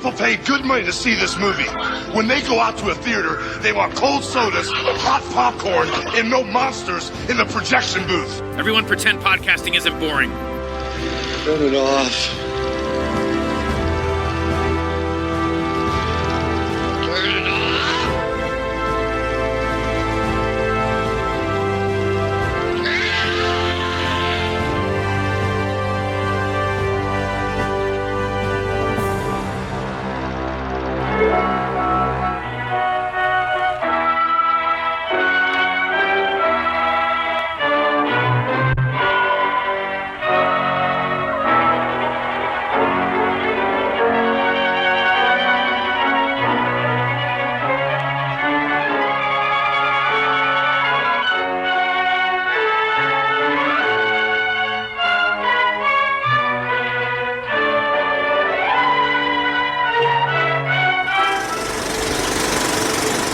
People pay good money to see this movie. When they go out to a theater, they want cold sodas, hot popcorn, and no monsters in the projection booth. Everyone pretend podcasting isn't boring. Turn it off.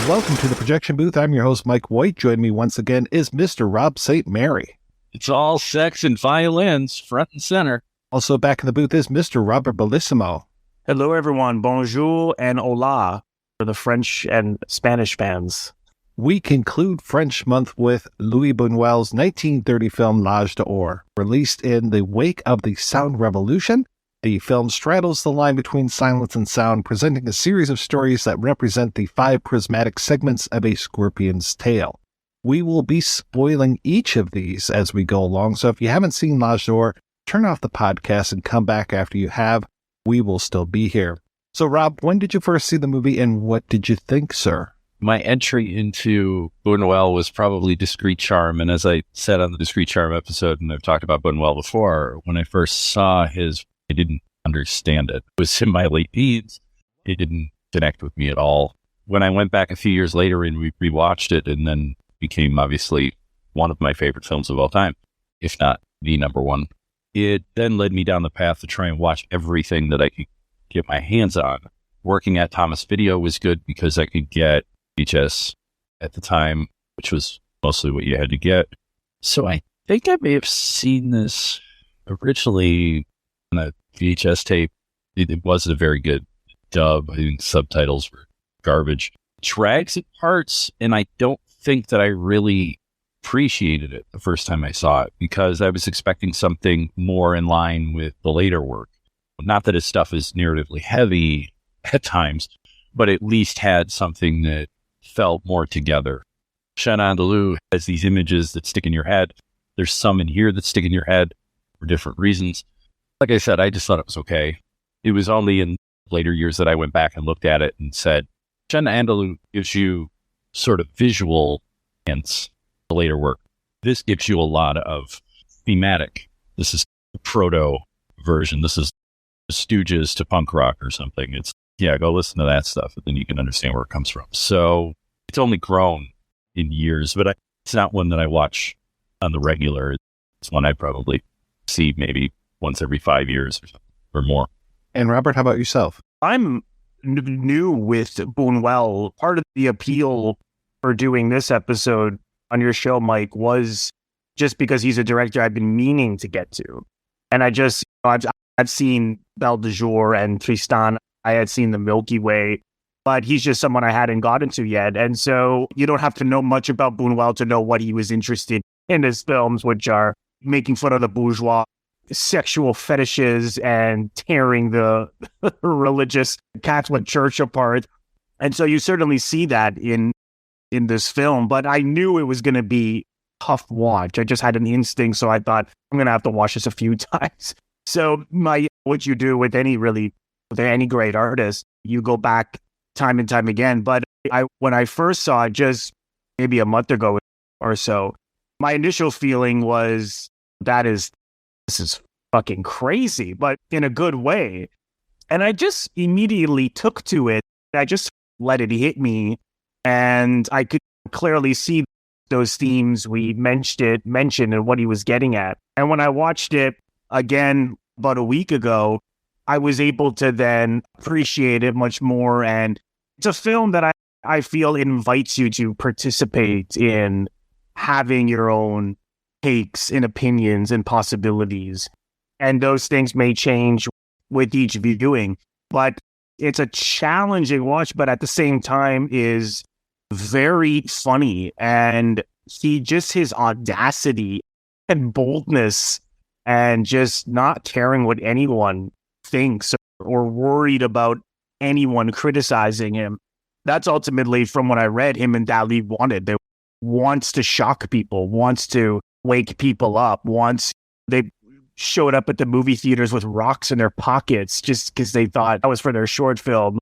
Welcome to the Projection Booth. I'm your host, Mike White. Joining me once again is Mr. Rob St. Mary. It's all sex and violins, front and center. Also back in the booth is Mr. Robert Bellissimo. Hello, everyone. Bonjour and hola for the French and Spanish fans. We conclude French month with Luis Bunuel's 1930 film L'Âge d'Or. Released in the wake of the sound revolution, the film straddles the line between silence and sound, presenting a series of stories that represent the 5 prismatic segments of a scorpion's tail. We will be spoiling each of these as we go along, so if you haven't seen L'Âge d'Or, turn off the podcast and come back after you have. We will still be here. So, Rob, when did you first see the movie, and what did you think, sir? My entry into Bunuel was probably Discreet Charm, and as I said on the Discreet Charm episode, and I've talked about Bunuel before, when I first saw I didn't understand it. It was in my late teens. It didn't connect with me at all. When I went back a few years later and we rewatched it, and then became obviously one of my favorite films of all time, if not the number one, it then led me down the path to try and watch everything that I could get my hands on. Working at Thomas Video was good because I could get VHS at the time, which was mostly what you had to get. So I think I may have seen this originally on a VHS tape. It wasn't a very good dub. I think subtitles were garbage. It drags at parts, and I don't think that I really appreciated it the first time I saw it because I was expecting something more in line with the later work. Not that his stuff is narratively heavy at times, but at least had something that felt more together. Chien Andalou has these images that stick in your head. There's some in here that stick in your head for different reasons. Like I said, I just thought it was okay. It was only in later years that I went back and looked at it and said, Chien Andalou gives you sort of visual hints, the later work. This gives you a lot of thematic. This is the proto version. This is the Stooges to punk rock or something. Go listen to that stuff, and then you can understand where it comes from. So it's only grown in years, but it's not one that I watch on the regular. It's one I probably see maybe once every 5 years or more. And Robert, how about yourself? I'm new with Bunuel. Part of the appeal for doing this episode on your show, Mike, was just because he's a director I've been meaning to get to. And I've seen Belle de Jour and Tristan. I had seen The Milky Way, but he's just someone I hadn't gotten to yet. And so you don't have to know much about Bunuel to know what he was interested in his films, which are making fun of the bourgeois, sexual fetishes, and tearing the religious Catholic Church apart. And so you certainly see that in this film, but I knew it was going to be a tough watch. I just had an instinct, so I thought I'm going to have to watch this a few times. So what you do with any great artist, you go back time and time again. But when I first saw it just maybe a month ago or so, my initial feeling was this is fucking crazy, but in a good way. And I just immediately took to it. I just let it hit me, and I could clearly see those themes we mentioned and what he was getting at. And when I watched it again about a week ago, I was able to then appreciate it much more. And it's a film that I feel invites you to participate in having your own takes and opinions and possibilities. And those things may change with each viewing. But It's a challenging watch, but at the same time is very funny. And his audacity and boldness and just not caring what anyone thinks or worried about anyone criticizing him. That's ultimately, from what I read, him and Dali wanted. They wants to shock people, wants to wake people up, they showed up at the movie theaters with rocks in their pockets just because they thought that was for their short film.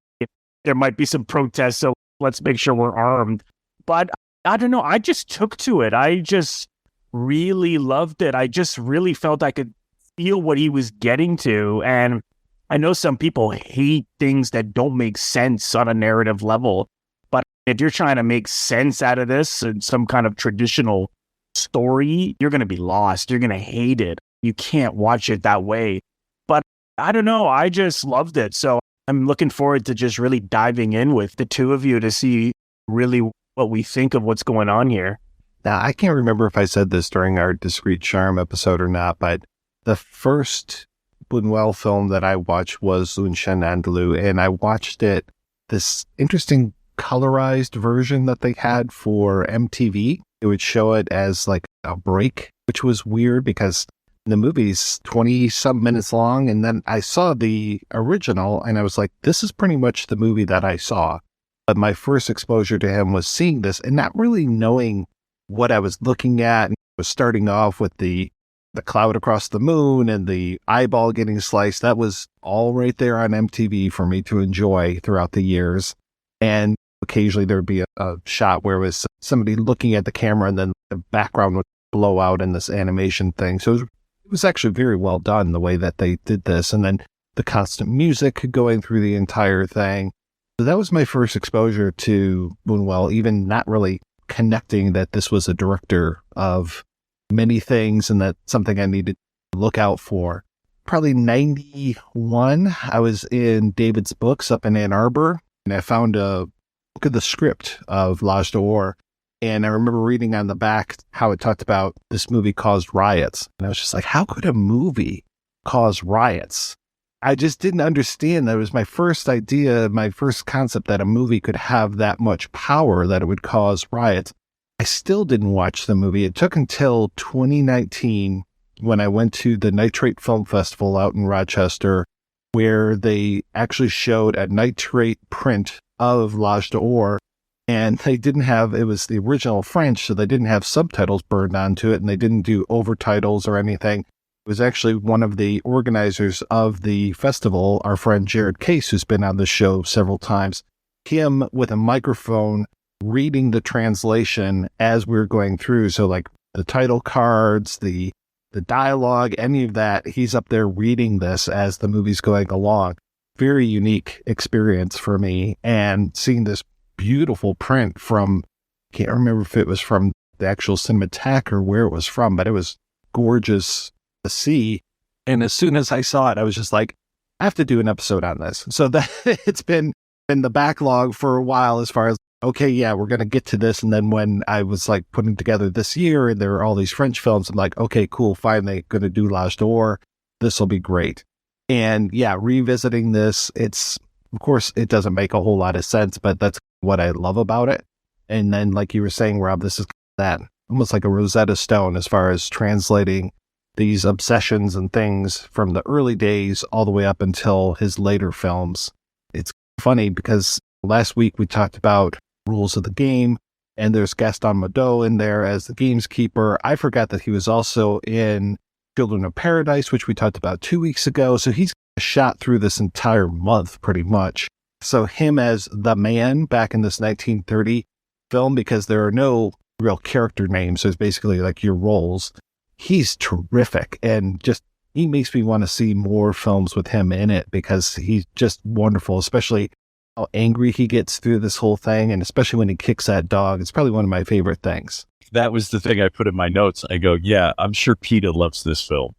There might be some protests, so let's make sure we're armed. But I don't know. I just took to it. I just really loved it. I just really felt I could feel what he was getting to. And I know some people hate things that don't make sense on a narrative level. But if you're trying to make sense out of this and some kind of traditional story, you're going to be lost. You're going to hate it. You can't watch it that way. But I don't know. I just loved it. So I'm looking forward to just really diving in with the two of you to see really what we think of what's going on here. Now, I can't remember if I said this during our Discreet Charm episode or not, but the first Bunuel film that I watched was Un Chien Andalou, and I watched it, this interesting colorized version that they had for MTV. It would show it as like a break, which was weird because the movie's 20-some minutes long, and then I saw the original, and I was like, this is pretty much the movie that I saw. But my first exposure to him was seeing this and not really knowing what I was looking at. And was starting off with the cloud across the moon and the eyeball getting sliced. That was all right there on MTV for me to enjoy throughout the years. And occasionally there would be a shot where it was somebody looking at the camera and then the background would blow out in this animation thing. So it was actually very well done the way that they did this. And then the constant music going through the entire thing. So that was my first exposure to Bunuel, even not really connecting that this was a director of many things and that something I needed to look out for. Probably 91, I was in David's Books up in Ann Arbor, and I found a book of the script of L'Âge d'Or. And I remember reading on the back how it talked about this movie caused riots. And I was just like, how could a movie cause riots? I just didn't understand. That was my first idea, my first concept that a movie could have that much power that it would cause riots. I still didn't watch the movie. It took until 2019 when I went to the Nitrate Film Festival out in Rochester, where they actually showed a nitrate print of L'Âge d'Or. And they didn't have, it was the original French, so they didn't have subtitles burned onto it, and they didn't do overtitles or anything. It was actually one of the organizers of the festival, our friend Jared Case, who's been on the show several times, him with a microphone reading the translation as we were going through. So like the title cards, the dialogue, any of that, he's up there reading this as the movie's going along. Very unique experience for me. And seeing this beautiful print from, can't remember if it was from the actual Cinematheque or where it was from, but it was gorgeous to see. And as soon as I saw it, I was just like, I have to do an episode on this. So that it's been in the backlog for a while as far as, okay, yeah, we're going to get to this. And then when I was like putting together this year and there were all these French films, I'm like, okay, cool, finally going to do L'Âge d'Or. This will be great. And yeah, revisiting this, it's, of course, it doesn't make a whole lot of sense, but that's what I love about it. And then, like you were saying, Rob, this is that almost like a Rosetta Stone as far as translating these obsessions and things from the early days all the way up until his later films. It's funny because last week we talked about Rules of the Game, and there's Gaston Modot in there as the gamekeeper. I forgot that he was also in Children of Paradise, which we talked about 2 weeks ago. So he's shot through this entire month pretty much. So him as the man back in this 1930 film, because there are no real character names, so it's basically like your roles. He's terrific, and just he makes me want to see more films with him in it because he's just wonderful, especially how angry he gets through this whole thing, and especially when he kicks that dog. It's probably one of my favorite things. That was the thing I put in my notes. I go, yeah, I'm sure PETA loves this film.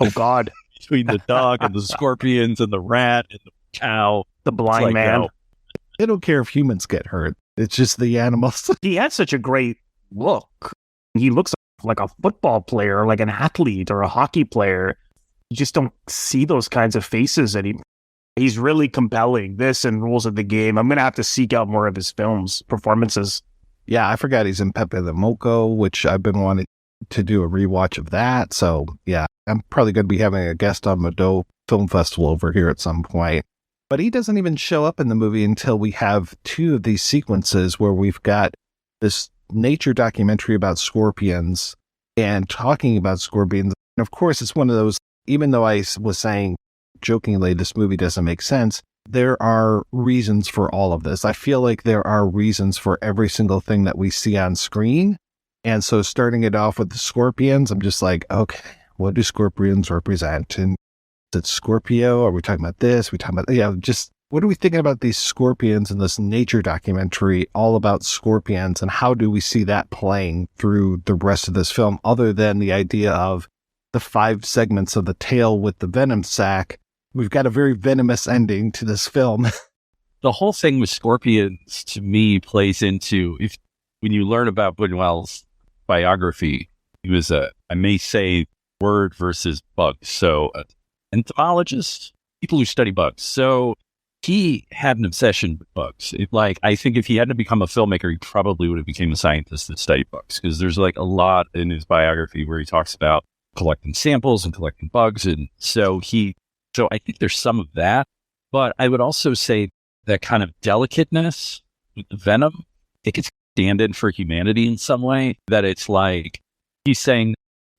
Oh, God. Between the dog and the scorpions and the rat and the cow. The blind man. They don't care if humans get hurt. It's just the animals. He has such a great look. He looks like a football player, like an athlete or a hockey player. You just don't see those kinds of faces anymore. He's really compelling. This and Rules of the Game. I'm going to have to seek out more of his performances. Yeah, I forgot he's in Pepe the Moco, which I've been wanting to do a rewatch of that. So, yeah, I'm probably going to be having a guest on Mado Film Festival over here at some point. But he doesn't even show up in the movie until we have two of these sequences where we've got this nature documentary about scorpions and talking about scorpions. And of course, it's one of those, even though I was saying jokingly, this movie doesn't make sense, there are reasons for all of this. I feel like there are reasons for every single thing that we see on screen. And so starting it off with the scorpions, I'm just like, okay, what do scorpions represent? And is it Scorpio? Are we talking about this? Are we talking about, just what are we thinking about these scorpions in this nature documentary all about scorpions? And how do we see that playing through the rest of this film, other than the idea of the 5 segments of the tail with the venom sac? We've got a very venomous ending to this film. The whole thing with scorpions, to me, plays into, when you learn about Bunuel's biography, he was I may say, word versus bug. So, entomologist, people who study bugs. So, he had an obsession with bugs. I think if he hadn't become a filmmaker, he probably would have become a scientist that studied bugs. Because there's a lot in his biography where he talks about collecting samples and collecting bugs. And so I think there's some of that. But I would also say that kind of delicateness with the venom, it could stand in for humanity in some way. That it's like he's saying,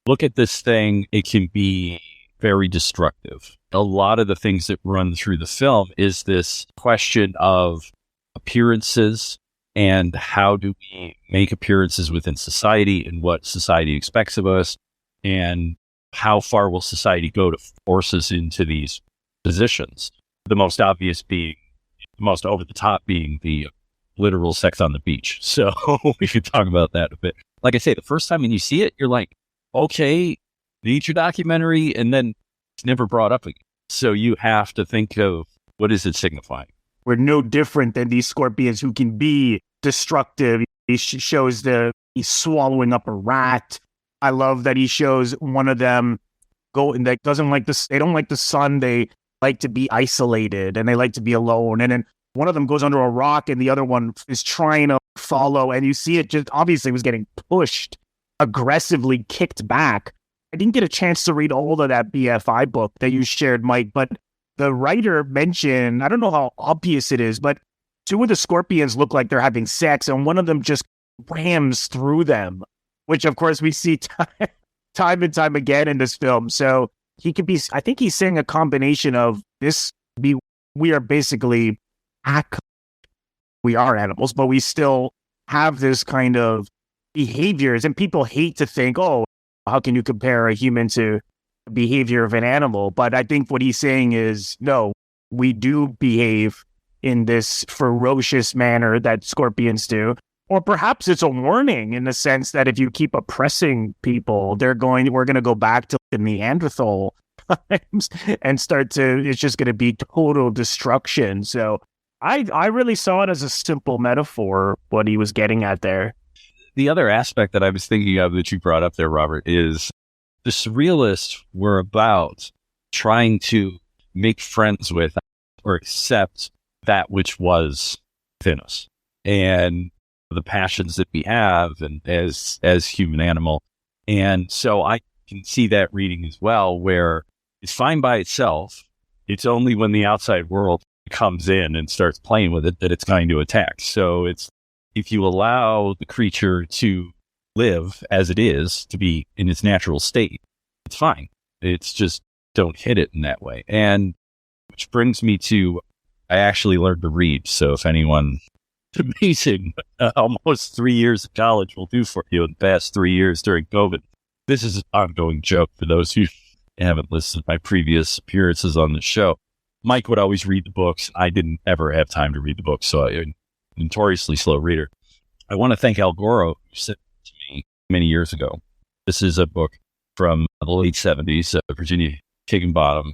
look at this thing, it can be very destructive. A lot of the things that run through the film is this question of appearances and how do we make appearances within society and what society expects of us, and how far will society go to force us into these positions? The most obvious being, the most over the top being the literal sex on the beach. So we should talk about that a bit. Like I say, the first time when you see it, you're like, okay, nature documentary, and then it's never brought up again. So you have to think of, what is it signifying? We're no different than these scorpions who can be destructive. He shows he's swallowing up a rat. I love that he shows one of them that doesn't like this. They don't like the sun. They like to be isolated and they like to be alone. And then one of them goes under a rock and the other one is trying to follow. And you see it just obviously was getting pushed, aggressively kicked back. I didn't get a chance to read all of that BFI book that you shared, Mike, but the writer mentioned, I don't know how obvious it is, but 2 of the scorpions look like they're having sex and one of them just rams through them, which of course we see time and time again in this film. So he could be, I think he's saying a combination of this, we are basically, we are animals, but we still have this kind of behaviors, and people hate to think, oh, how can you compare a human to the behavior of an animal? But I think what he's saying is, no, we do behave in this ferocious manner that scorpions do. Or perhaps it's a warning in the sense that if you keep oppressing people, we're going to go back to the Neanderthal times and it's just going to be total destruction. So I really saw it as a simple metaphor, what he was getting at there. The other aspect that I was thinking of that you brought up there, Robert, is the surrealists were about trying to make friends with or accept that which was within us and the passions that we have and as human animal. And so I can see that reading as well, where it's fine by itself. It's only when the outside world comes in and starts playing with it that it's going to attack. So if you allow the creature to live as it is, to be in its natural state, it's fine. It's just don't hit it in that way. And which brings me to, I actually learned to read. So if anyone, it's amazing, almost 3 years of college will do for you in the past 3 years during COVID. This is an ongoing joke for those who haven't listened to my previous appearances on the show. Mike would always read the books. I didn't ever have time to read the books, so I'm a notoriously slow reader. I want to thank Al Goro, who sent it to me many years ago. This is a book from the late 70s, Virginia Higginbottom.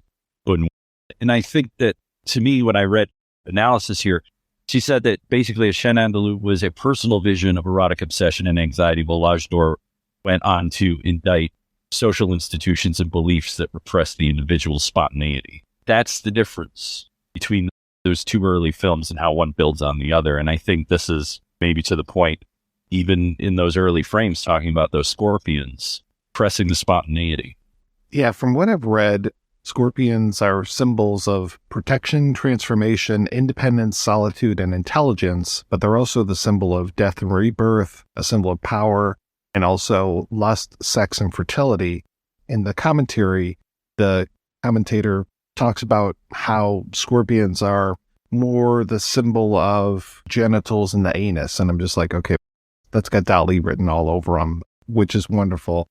And I think that, to me, when I read analysis here, she said that basically a Chien Andalou was a personal vision of erotic obsession and anxiety, while Lajdour went on to indict social institutions and beliefs that repress the individual's spontaneity. That's the difference between those two early films and how one builds on the other. And I think this is maybe to the point, even in those early frames, talking about those scorpions, pressing the spontaneity. Yeah, from what I've read, scorpions are symbols of protection, transformation, independence, solitude, and intelligence, but they're also the symbol of death and rebirth, a symbol of power, and also lust, sex, and fertility. In the commentary, the commentator talks about how scorpions are more the symbol of genitals and the anus. And I'm just like, okay, that's got Dali written all over them, which is wonderful.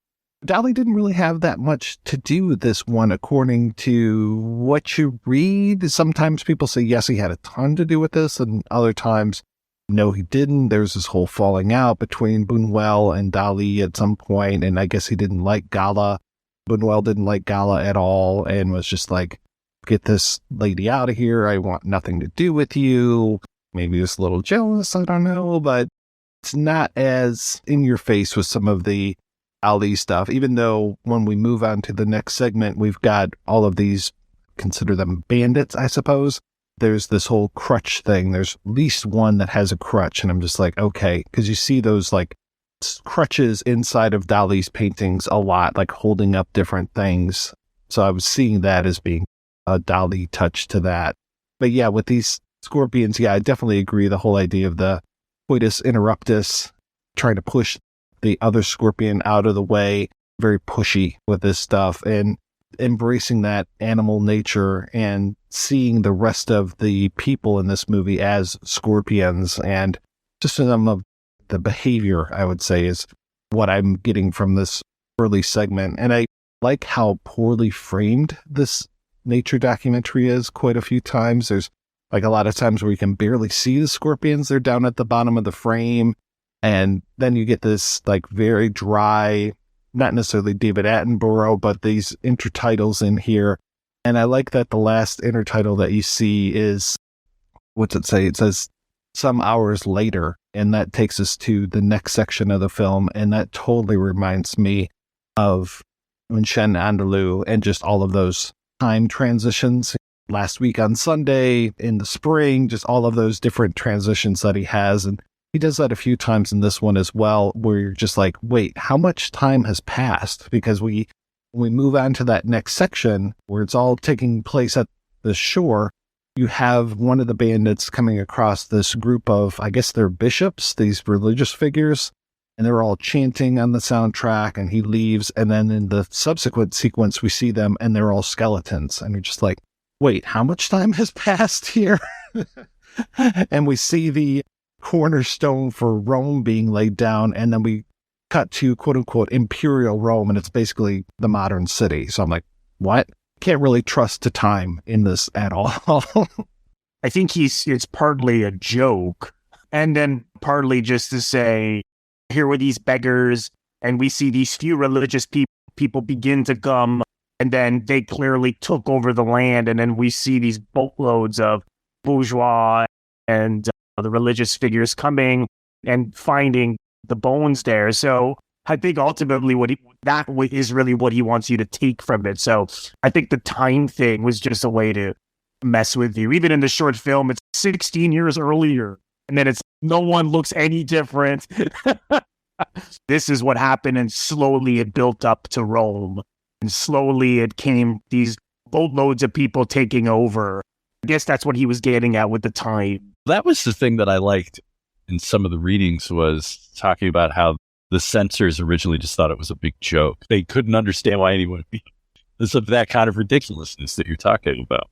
Dali didn't really have that much to do with this one, according to what you read. Sometimes people say, yes, he had a ton to do with this, and other times, no, he didn't. There's this whole falling out between Bunuel and Dali at some point, and I guess he didn't like Gala. Bunuel didn't like Gala at all and was just like, get this lady out of here. I want nothing to do with you. Maybe just a little jealous, I don't know, but it's not as in your face with some of the Ali stuff, even though when we move on to the next segment, we've got all of these, consider them bandits, I suppose. There's this whole crutch thing. There's at least one that has a crutch, and I'm just like, okay, because you see those like crutches inside of Dali's paintings a lot, like holding up different things. So I was seeing that as being a Dali touch to that. But yeah, with these scorpions, yeah, I definitely agree. The whole idea of the coitus interruptus, trying to push the other scorpion out of the way, very pushy with this stuff, and embracing that animal nature and seeing the rest of the people in this movie as scorpions, and just some of the behavior, I would say, is what I'm getting from this early segment. And I like how poorly framed this nature documentary is quite a few times. There's like a lot of times where you can barely see the scorpions. They're down at the bottom of the frame. And then you get this like very dry, not necessarily David Attenborough, but these intertitles in here. And I like that the last intertitle that you see is, what's it say? It says some hours later. And that takes us to the next section of the film. And that totally reminds me of Un Chien Andalou and just all of those time transitions. Last week on Sunday, in the spring, just all of those different transitions that he has. And he does that a few times in this one as well, where you're just like, wait, how much time has passed? Because when we move on to that next section where it's all taking place at the shore, you have one of the bandits coming across this group of, I guess they're bishops, these religious figures, and they're all chanting on the soundtrack, and he leaves. And then in the subsequent sequence, we see them and they're all skeletons. And you're just like, wait, how much time has passed here? And we see the cornerstone for Rome being laid down, and then we cut to quote unquote imperial Rome, and it's basically the modern city. So I'm like, what? Can't really trust to time in this at all. I think it's partly a joke, and then partly just to say, here were these beggars, and we see these few religious people begin to come, and then they clearly took over the land, and then we see these boatloads of bourgeois and the religious figures coming and finding the bones there. So I think ultimately that is really what he wants you to take from it. So I think the time thing was just a way to mess with you. Even in the short film, it's 16 years earlier, and then it's no one looks any different. This is what happened, and slowly it built up to Rome, and slowly it came these boatloads of people taking over. I guess that's what he was getting at with the time. That was the thing that I liked in some of the readings, was talking about how the censors originally just thought it was a big joke. They couldn't understand why anyone would be of that kind of ridiculousness that you're talking about.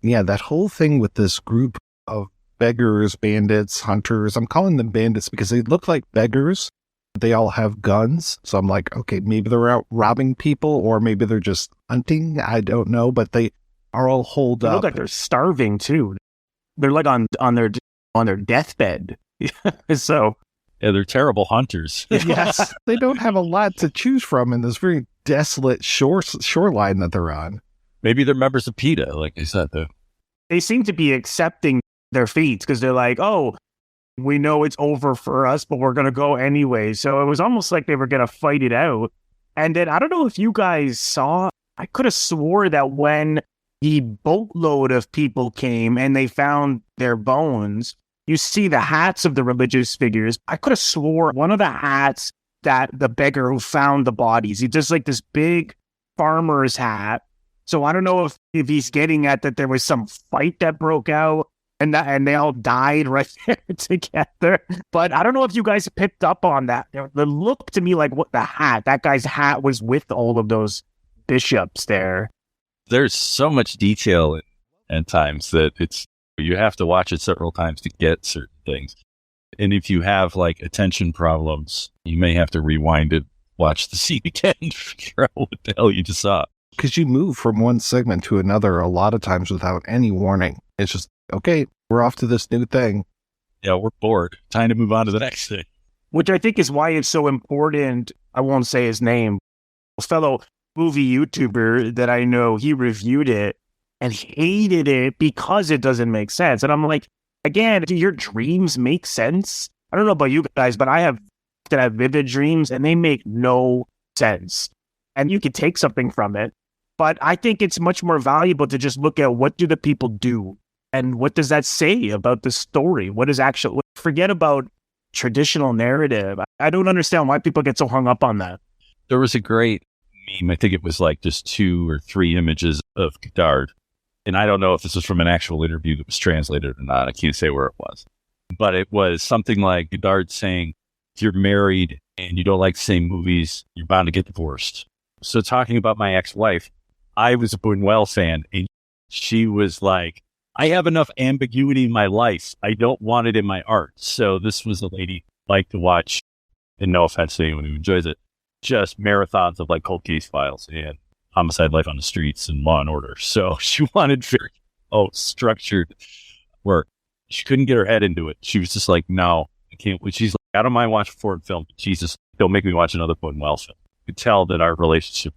Yeah, that whole thing with this group of beggars, bandits, hunters. I'm calling them bandits because they look like beggars. They all have guns. So I'm like, okay, maybe they're out robbing people, or maybe they're just hunting. I don't know, but they are all holed up. They look like they're starving too. They're like on their deathbed. So yeah, they're terrible hunters. Yes, they don't have a lot to choose from in this very desolate shoreline that they're on. Maybe they're members of PETA, like I said, though. They seem to be accepting their fates because they're like, oh, we know it's over for us, but we're going to go anyway. So it was almost like they were going to fight it out. And then I don't know if you guys saw, I could have swore that when the boatload of people came and they found their bones. You see the hats of the religious figures. I could have swore one of the hats that the beggar who found the bodies, he just like this big farmer's hat. So I don't know if he's getting at that there was some fight that broke out and they all died right there together. But I don't know if you guys picked up on that. It looked to me like what that guy's hat was with all of those bishops there. There's so much detail at times that you have to watch it several times to get certain things. And if you have like attention problems, you may have to rewind it, watch the scene again to figure out what the hell you just saw. Because you move from one segment to another a lot of times without any warning. It's just, okay, we're off to this new thing. Yeah, we're bored. Time to move on to the next thing. Which I think is why it's so important. I won't say his name. A fellow movie YouTuber that I know, he reviewed it and hated it because it doesn't make sense. And I'm like, again, do your dreams make sense? I don't know about you guys, but I have vivid dreams and they make no sense. And you can take something from it. But I think it's much more valuable to just look at what do the people do and what does that say about the story? What is actual? Forget about traditional narrative. I don't understand why people get so hung up on that. There was a great meme. I think it was like just 2 or 3 images of Godard. And I don't know if this was from an actual interview that was translated or not. I can't say where it was. But it was something like Godard saying, if you're married and you don't like the same movies, you're bound to get divorced. So talking about my ex-wife, I was a Bunuel fan, and she was like, I have enough ambiguity in my life. I don't want it in my art. So this was a lady who liked to watch, and no offense to anyone who enjoys it, just marathons of like cold case files and homicide life on the streets and Law and Order. So she wanted very structured work. She couldn't get her head into it. She was just like, no, I can't. She's like, I don't mind watching a foreign film, but Jesus, don't make me watch another Bunuel film. You could tell that our relationship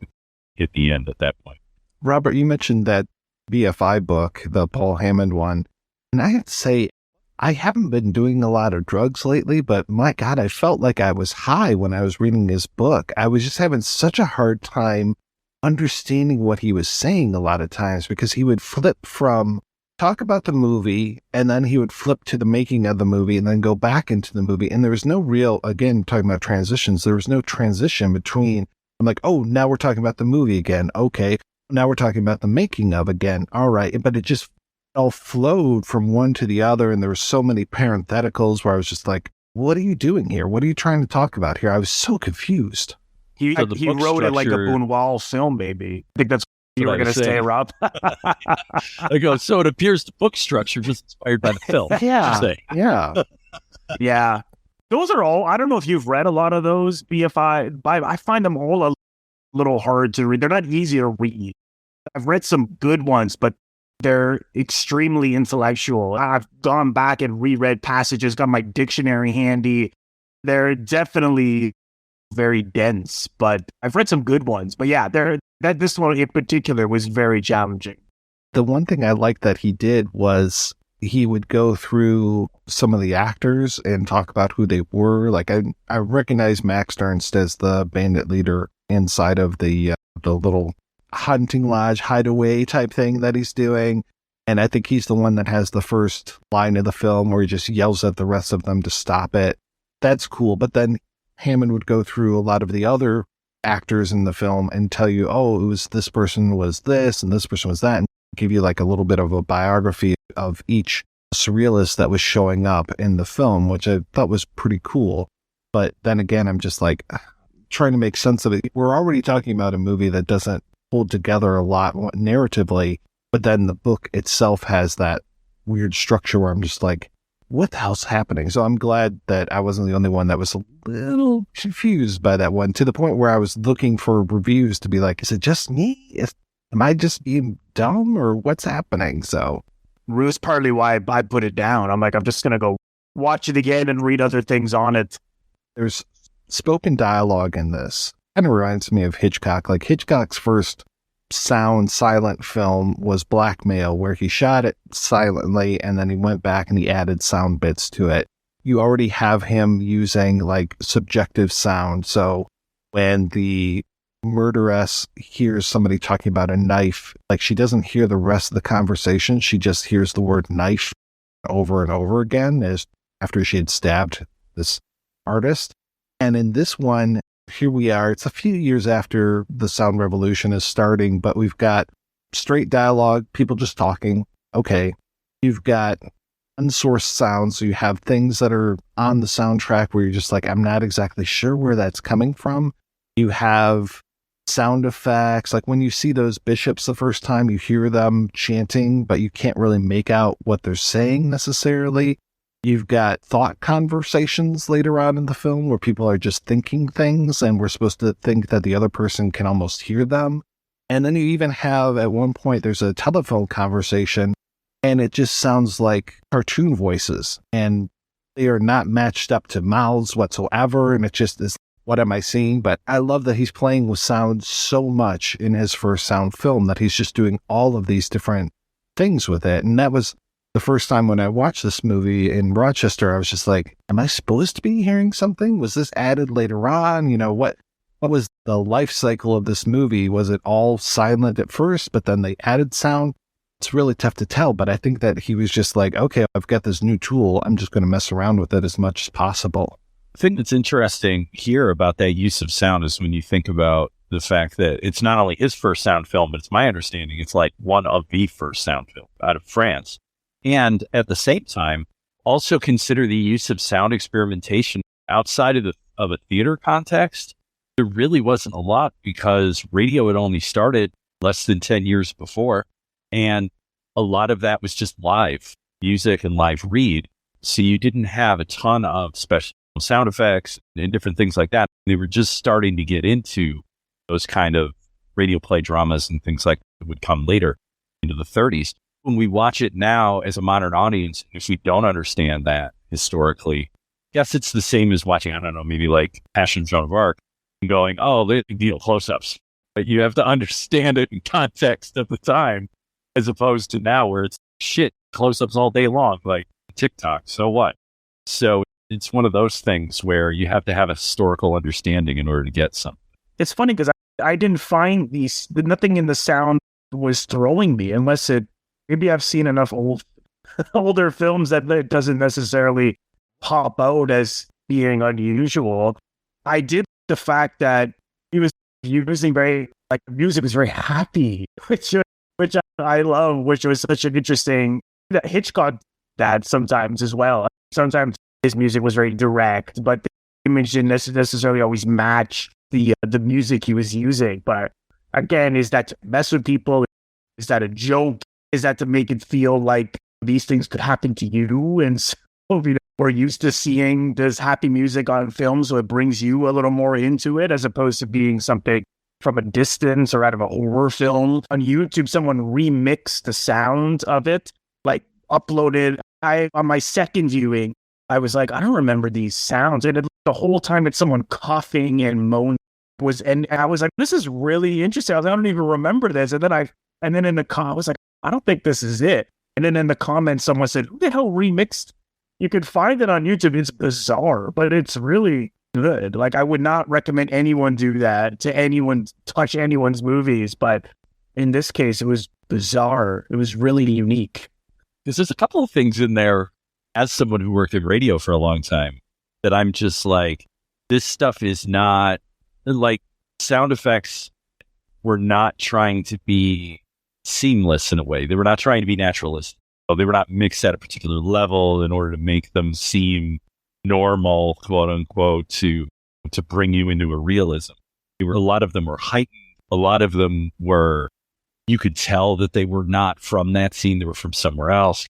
hit the end at that point. Robert, you mentioned that BFI book, the Paul Hammond one. And I have to say, I haven't been doing a lot of drugs lately, but my God, I felt like I was high when I was reading his book. I was just having such a hard time understanding what he was saying a lot of times because he would flip from talk about the movie and then he would flip to the making of the movie and then go back into the movie. And there was no real, again, talking about transitions, there was no transition between, I'm like, oh, now we're talking about the movie again. Okay. Now we're talking about the making of again. All right. But it just all flowed from one to the other. And there were so many parentheticals where I was just like, what are you doing here? What are you trying to talk about here? I was so confused. He wrote it like a Bunuel film, baby. I think that's what you were going to say, Rob. I go, so it appears the book structure was inspired by the film. Yeah. Yeah. Yeah. Those are all, I don't know if you've read a lot of those BFI. I find them all a little hard to read. They're not easy to read. I've read some good ones, but they're extremely intellectual. I've gone back and reread passages, got my dictionary handy. They're definitely very dense, but I've read some good ones. But yeah, this one in particular was very challenging. The one thing I liked that he did was he would go through some of the actors and talk about who they were. Like I recognize Max Ernst as the bandit leader inside of the little hunting lodge hideaway type thing that he's doing. And I think he's the one that has the first line of the film where he just yells at the rest of them to stop it. That's cool. But then Hammond would go through a lot of the other actors in the film and tell you, oh, it was this person was this and this person was that, and give you like a little bit of a biography of each surrealist that was showing up in the film, which I thought was pretty cool. But then again, I'm just like trying to make sense of it. We're already talking about a movie that doesn't hold together a lot narratively, but then the book itself has that weird structure where I'm just like, what the hell's happening? So I'm glad that I wasn't the only one that was a little confused by that one, to the point where I was looking for reviews to be like, is it just me? Am I just being dumb or what's happening? So It was partly why I put it down. I'm like, I'm just going to go watch it again and read other things on it. There's spoken dialogue in this. Kind of reminds me of Hitchcock. Like Hitchcock's first silent film was Blackmail, where he shot it silently and then he went back and he added sound bits to it. You already have him using like subjective sound. So when the murderess hears somebody talking about a knife. Like, she doesn't hear the rest of the conversation. She just hears the word knife over and over again as after she had stabbed this artist. And in this one, here we are. It's a few years after the sound revolution is starting, but we've got straight dialogue, people just talking. Okay. You've got unsourced sounds. So you have things that are on the soundtrack where you're just like, I'm not exactly sure where that's coming from. You have sound effects. Like when you see those bishops the first time, you hear them chanting, but you can't really make out what they're saying necessarily. You've got thought conversations later on in the film where people are just thinking things and we're supposed to think that the other person can almost hear them. And then you even have, at one point, there's a telephone conversation and it just sounds like cartoon voices and they are not matched up to mouths whatsoever. And it just is, what am I seeing? But I love that he's playing with sound so much in his first sound film that he's just doing all of these different things with it. And that was the first time when I watched this movie in Rochester, I was just like, am I supposed to be hearing something? Was this added later on? You know, what was the life cycle of this movie? Was it all silent at first, but then they added sound? It's really tough to tell, but I think that he was just like, okay, I've got this new tool. I'm just going to mess around with it as much as possible. The thing that's interesting here about that use of sound is when you think about the fact that it's not only his first sound film, but it's my understanding it's like one of the first sound film out of France. And at the same time, also consider the use of sound experimentation outside of a theater context. There really wasn't a lot because radio had only started less than 10 years before. And a lot of that was just live music and live read. So you didn't have a ton of special sound effects and different things like that. They were just starting to get into those kind of radio play dramas and things like that would come later into the 30s. When we watch it now as a modern audience, if we don't understand that historically, yes, it's the same as watching, I don't know, maybe like Passion of Joan of Arc and going, oh, they deal close-ups. But you have to understand it in context of the time, as opposed to now where it's shit, close-ups all day long, like TikTok. So what? So it's one of those things where you have to have a historical understanding in order to get something. It's funny because I didn't find nothing in the sound was throwing me unless maybe I've seen enough older films that it doesn't necessarily pop out as being unusual. I did the fact that he was using music was very happy, which I love, which was such an interesting, that Hitchcock that sometimes as well. Sometimes his music was very direct, but the image didn't necessarily always match the music he was using. But again, is that to mess with people? Is that a joke? Is that to make it feel like these things could happen to you? And so, we're used to seeing this happy music on film, so it brings you a little more into it as opposed to being something from a distance or out of a horror film. On YouTube, someone remixed the sound of it, like uploaded. On my second viewing, I was like, I don't remember these sounds. And the whole time it's someone coughing and moaning. And I was like, this is really interesting. I don't even remember this. And then in the I was like, I don't think this is it. And then in the comments, someone said, who the hell remixed? You can find it on YouTube. It's bizarre, but it's really good. Like, I would not recommend anyone do that to anyone, touch anyone's movies. But in this case, it was bizarre. It was really unique. Because there's a couple of things in there, as someone who worked in radio for a long time, that I'm just like, this stuff is not, like, sound effects were not trying to be seamless in a way. They were not trying to be naturalist. They were not mixed at a particular level in order to make them seem normal, quote unquote, to bring you into a realism. A lot of them were heightened. A lot of them were, you could tell that they were not from that scene. They were from somewhere else.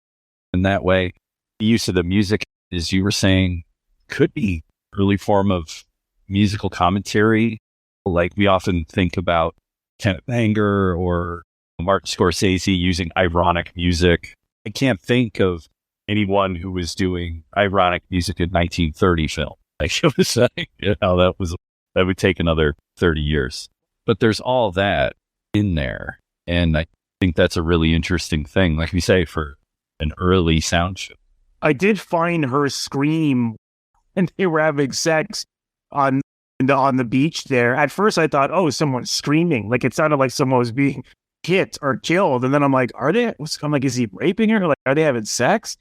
And that way, the use of the music, as you were saying, could be early form of musical commentary. Like we often think about Kenneth Anger or Martin Scorsese using ironic music. I can't think of anyone who was doing ironic music in 1930 film. Like it was, that would take another 30 years. But there's all that in there. And I think that's a really interesting thing, like we say, for an early sound show. I did find her scream and they were having sex on on the beach there. At first I thought, oh, someone's screaming. Like it sounded like someone was being hit or killed. And then I'm like, I'm like, is he raping her? Like, are they having sex?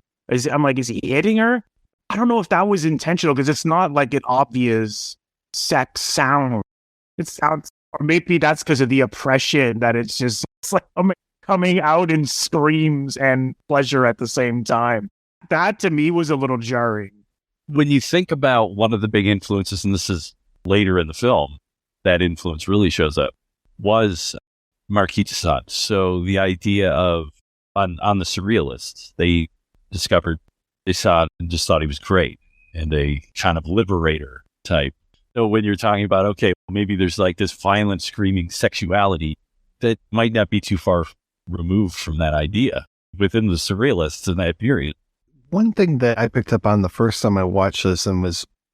I'm like, is he hitting her? I don't know if that was intentional because it's not like an obvious sex sound. It sounds, or maybe that's because of the oppression that it's like coming out in screams and pleasure at the same time. That to me was a little jarring. When you think about one of the big influences, and this is later in the film, that influence really shows up, was Marquis de Sade. So the idea of, on the surrealists, they discovered de Sade and just thought he was great and a kind of liberator type. So when you're talking about, okay, maybe there's like this violent, screaming sexuality that might not be too far removed from that idea within the surrealists in that period. One thing that I picked up on the first time I watched this and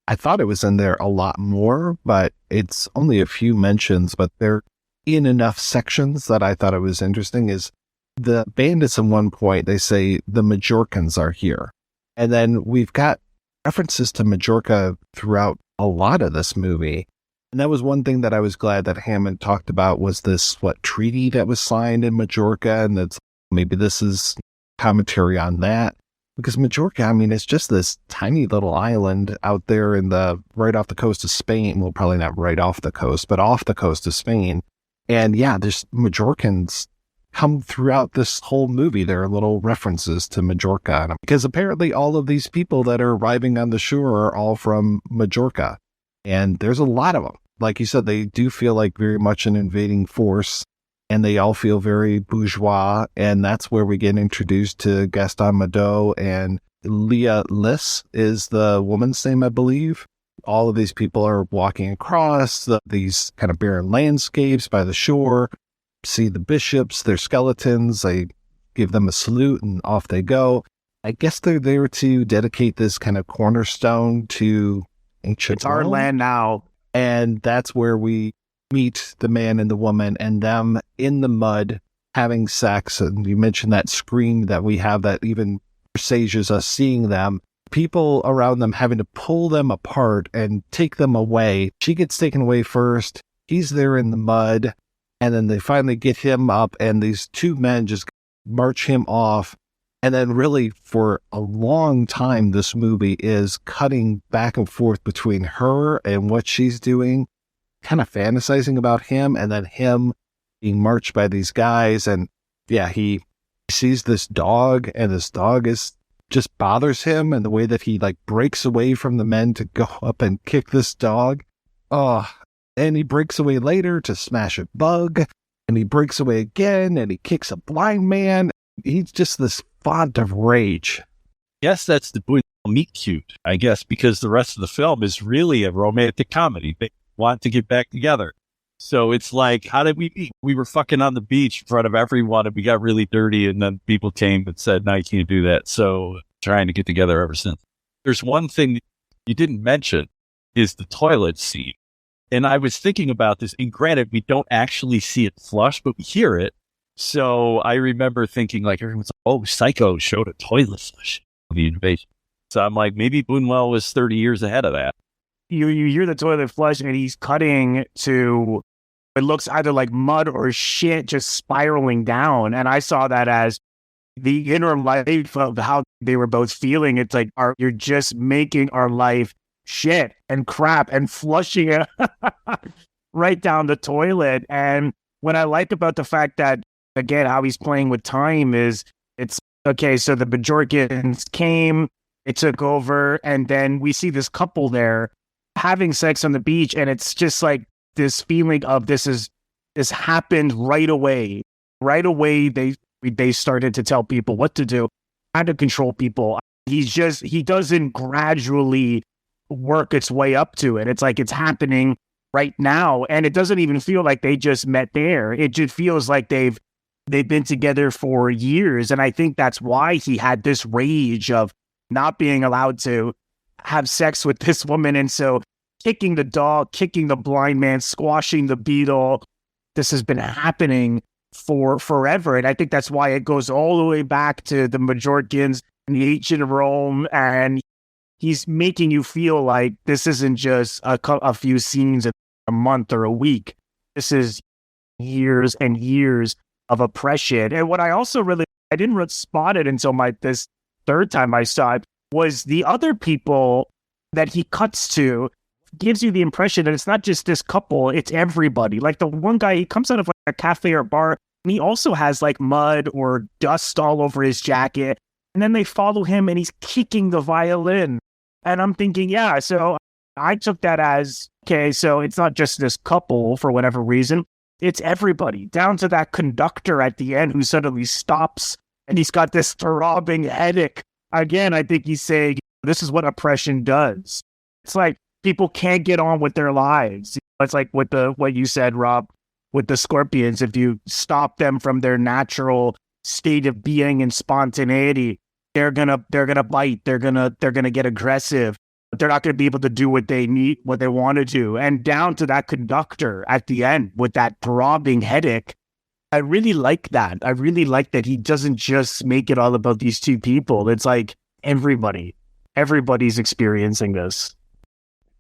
I thought it was in there a lot more, but it's only a few mentions, but they're in enough sections that I thought it was interesting, is the bandits at one point, they say the Majorcans are here. And then we've got references to Majorca throughout a lot of this movie. And that was one thing that I was glad that Hammond talked about, was this, treaty that was signed in Majorca. And that's maybe this is commentary on that. Because Majorca, I mean, it's just this tiny little island out there right off the coast of Spain. Well, probably not right off the coast, but off the coast of Spain. And yeah, there's Majorcans come throughout this whole movie. There are little references to Majorca, because apparently all of these people that are arriving on the shore are all from Majorca. And there's a lot of them. Like you said, they do feel like very much an invading force, and they all feel very bourgeois. And that's where we get introduced to Gaston Madot, and Leah Liss is the woman's name, I believe. All of these people are walking across these kind of barren landscapes by the shore, see the bishops, their skeletons, they give them a salute, and off they go. I guess they're there to dedicate this kind of cornerstone to ancient It's our land now. And that's where we meet the man and the woman, and them in the mud having sex. And you mentioned that scream that we have that even presages us seeing them. People around them having to pull them apart and take them away. She gets taken away first. He's there in the mud. And then they finally get him up, and these two men just march him off. And then really for a long time, this movie is cutting back and forth between her and what she's doing, kind of fantasizing about him, and then him being marched by these guys. And yeah, he sees this dog, and this dog just bothers him, and the way that he breaks away from the men to go up and kick this dog. And he breaks away later to smash a bug, and he breaks away again, and he kicks a blind man. He's just this font of rage. Yes, that's the Bunuel meet cute, I guess, because the rest of the film is really a romantic comedy. They want to get back together. So it's like, how did we meet? We were fucking on the beach in front of everyone, and we got really dirty, and then people came and said, no, you can't do that. So trying to get together ever since. There's one thing you didn't mention, is the toilet scene. And I was thinking about this, and granted, we don't actually see it flush, but we hear it. So I remember thinking, everyone's like, oh, Psycho showed a toilet flush of the invasion. So I'm like, maybe Bunuel was 30 years ahead of that. You hear the toilet flush, and he's cutting to, it looks either like mud or shit just spiraling down. And I saw that as the inner life of how they were both feeling. It's like, you're just making our life shit and crap and flushing it right down the toilet. And what I like about the fact that, again, how he's playing with time is, it's okay, so the Bajorcans came, it took over, and then we see this couple there having sex on the beach, and it's just like this feeling of this happened right away. Right away, they started to tell people what to do, how to control people. He doesn't gradually work its way up to it. It's like it's happening right now, and it doesn't even feel like they just met there. It just feels like they've been together for years, and I think that's why he had this rage of not being allowed to have sex with this woman. And so kicking the dog, kicking the blind man, squashing the beetle, this has been happening for forever. And I think that's why it goes all the way back to the Majorcans and the ancient Rome, and he's making you feel like this isn't just a few scenes in a month or a week. This is years and years of oppression. And what I also I didn't spot it until this third time I saw it, was the other people that he cuts to gives you the impression that it's not just this couple, it's everybody. Like the one guy, he comes out of like a cafe or bar, and he also has like mud or dust all over his jacket. And then they follow him and he's kicking the violin. And I'm thinking, yeah, so I took that as, okay, so it's not just this couple for whatever reason. It's everybody, down to that conductor at the end who suddenly stops and he's got this throbbing headache. Again, I think he's saying, this is what oppression does. It's like people can't get on with their lives. It's like what you said, Rob, with the scorpions. If you stop them from their natural state of being and spontaneity, they're gonna bite. They're gonna get aggressive. They're not gonna be able to do what they need, what they want to do. And down to that conductor at the end with that throbbing headache. I really like that. I really like that he doesn't just make it all about these two people. It's like everybody's experiencing this.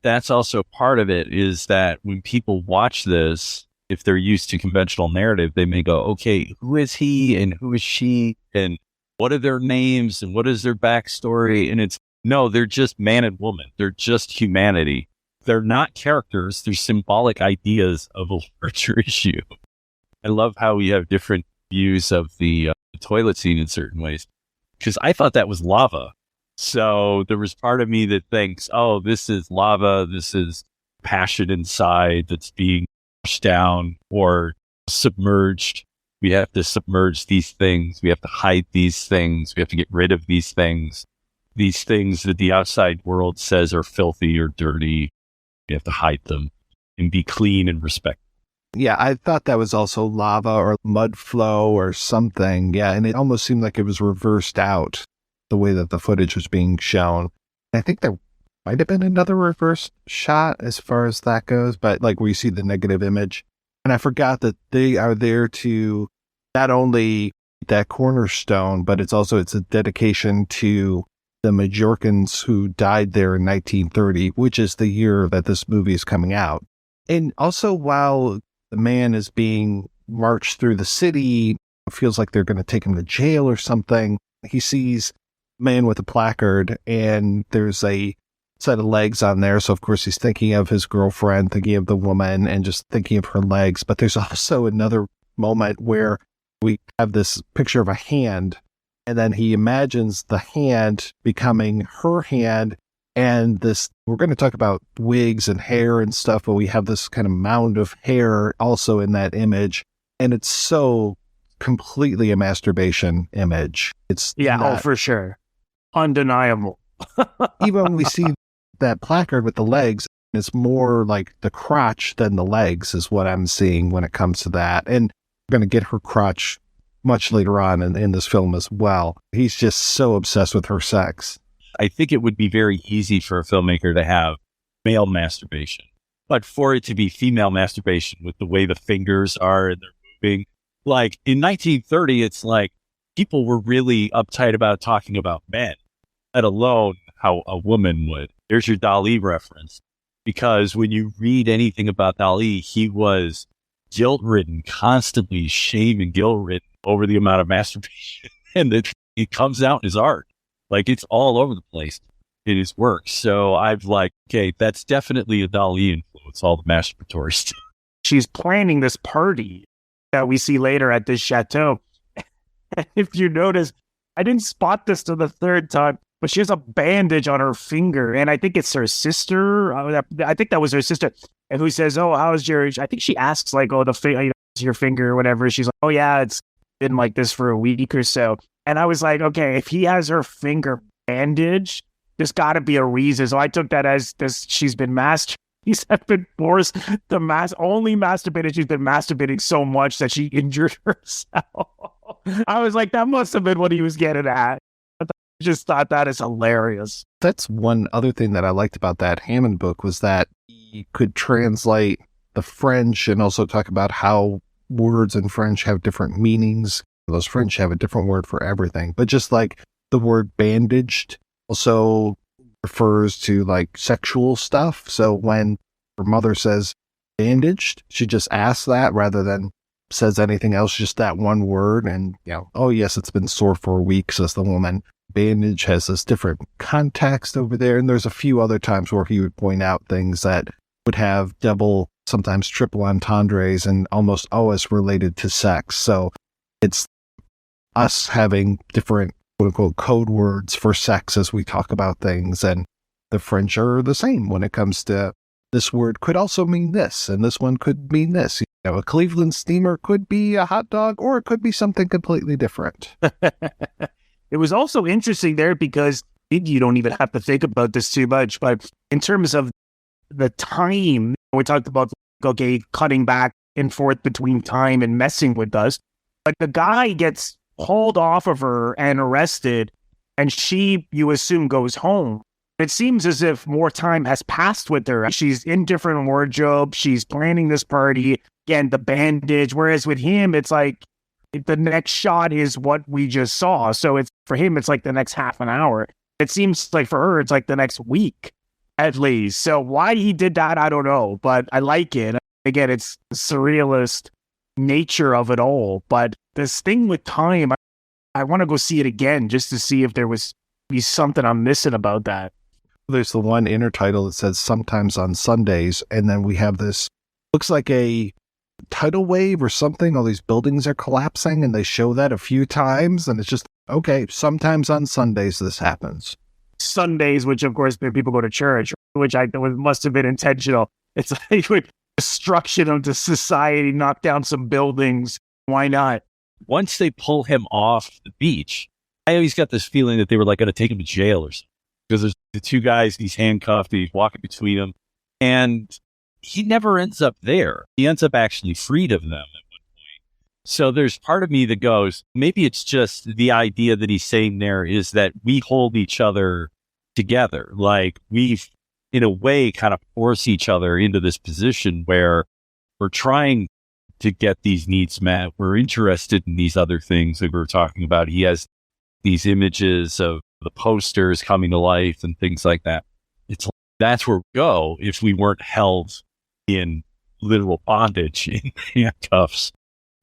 That's also part of it, is that when people watch this, if they're used to conventional narrative, they may go, okay, who is he and who is she and what are their names and what is their backstory? And no, they're just man and woman. They're just humanity. They're not characters. They're symbolic ideas of a larger issue. I love how we have different views of the toilet scene in certain ways, because I thought that was lava. So there was part of me that thinks, oh, this is lava. This is passion inside that's being pushed down or submerged. We have to submerge these things. We have to hide these things. We have to get rid of these things that the outside world says are filthy or dirty. We have to hide them and be clean and respectful. Yeah, I thought that was also lava or mud flow or something. Yeah, and it almost seemed like it was reversed out the way that the footage was being shown. I think there might have been another reverse shot as far as that goes, but like where you see the negative image. And I forgot that they are there to not only that cornerstone, but it's a dedication to the Majorcans who died there in 1930, which is the year that this movie is coming out. And also, while the man is being marched through the city, it feels like they're going to take him to jail or something. He sees a man with a placard and there's a set of legs on there. So of course he's thinking of his girlfriend, thinking of the woman and just thinking of her legs. But there's also another moment where we have this picture of a hand and then he imagines the hand becoming her hand. And this, we're going to talk about wigs and hair and stuff, but we have this kind of mound of hair also in that image. And it's so completely a masturbation image. It's for sure. Undeniable. Even when we see that placard with the legs, it's more like the crotch than the legs is what I'm seeing when it comes to that. And we're going to get her crotch much later on in this film as well. He's just so obsessed with her sex. I think it would be very easy for a filmmaker to have male masturbation, but for it to be female masturbation with the way the fingers are and they're moving, like in 1930, it's like people were really uptight about talking about men, let alone how a woman would. There's your Dali reference, because when you read anything about Dali, he was guilt-ridden, constantly shame and guilt-ridden over the amount of masturbation, and it comes out in his art. Like, it's all over the place in his work. So I've like, okay, that's definitely a Dali influence, all the masturbatory stuff. She's planning this party that we see later at this chateau. If you notice, I didn't spot this till the third time, but she has a bandage on her finger. And I think it's her sister. I think that was her sister. And who says, oh, how's your, I think she asks like, oh, your finger or whatever. She's like, oh yeah, it's been like this for a week or so. And I was like, okay, if he has her finger bandaged, there's got to be a reason. So I took that as this. She's been He's been forced to only masturbated. She's been masturbating so much that she injured herself. I was like, that must have been what he was getting at. I just thought that is hilarious. That's one other thing that I liked about that Hammond book was that he could translate the French and also talk about how words in French have different meanings. Those French have a different word for everything, but just like the word bandaged, also refers to like sexual stuff. So when her mother says bandaged, she just asks that rather than says anything else, just that one word. And, oh yes, it's been sore for a week, says the woman. Bandage has this different context over there. And there's a few other times where he would point out things that would have double, sometimes triple entendres and almost always related to sex. So it's us having different quote unquote code words for sex as we talk about things. And the French are the same when it comes to this word could also mean this, and this one could mean this. A Cleveland steamer could be a hot dog, or it could be something completely different. It was also interesting there because you don't even have to think about this too much, but in terms of the time, we talked about, okay, cutting back and forth between time and messing with us, but the guy gets hauled off of her and arrested, and she, you assume, goes home. It seems as if more time has passed with her. She's in different wardrobe. She's planning this party. Again, the bandage. Whereas with him, it's like the next shot is what we just saw. So it's for him, it's like the next half an hour. It seems like for her, it's like the next week at least. So why he did that, I don't know. But I like it. Again, it's the surrealist nature of it all. But this thing with time, I want to go see it again just to see if there was be something I'm missing about that. There's the one intertitle that says sometimes on Sundays, and then we have this, looks like a tidal wave or something. All these buildings are collapsing, and they show that a few times, and it's just, okay, sometimes on Sundays this happens. Sundays, which of course people go to church, which must have been intentional. It's like destruction of the society, knock down some buildings. Why not? Once they pull him off the beach, I always got this feeling that they were like going to take him to jail or something. Because there's the two guys, he's handcuffed, he's walking between them, and he never ends up there. He ends up actually freed of them at one point. So there's part of me that goes, maybe it's just the idea that he's saying there is that we hold each other together. Like we've, in a way, kind of force each other into this position where we're trying to get these needs met. We're interested in these other things that we were talking about. He has these images of the posters coming to life and things like that. It's like, that's where we go if we weren't held in literal bondage in handcuffs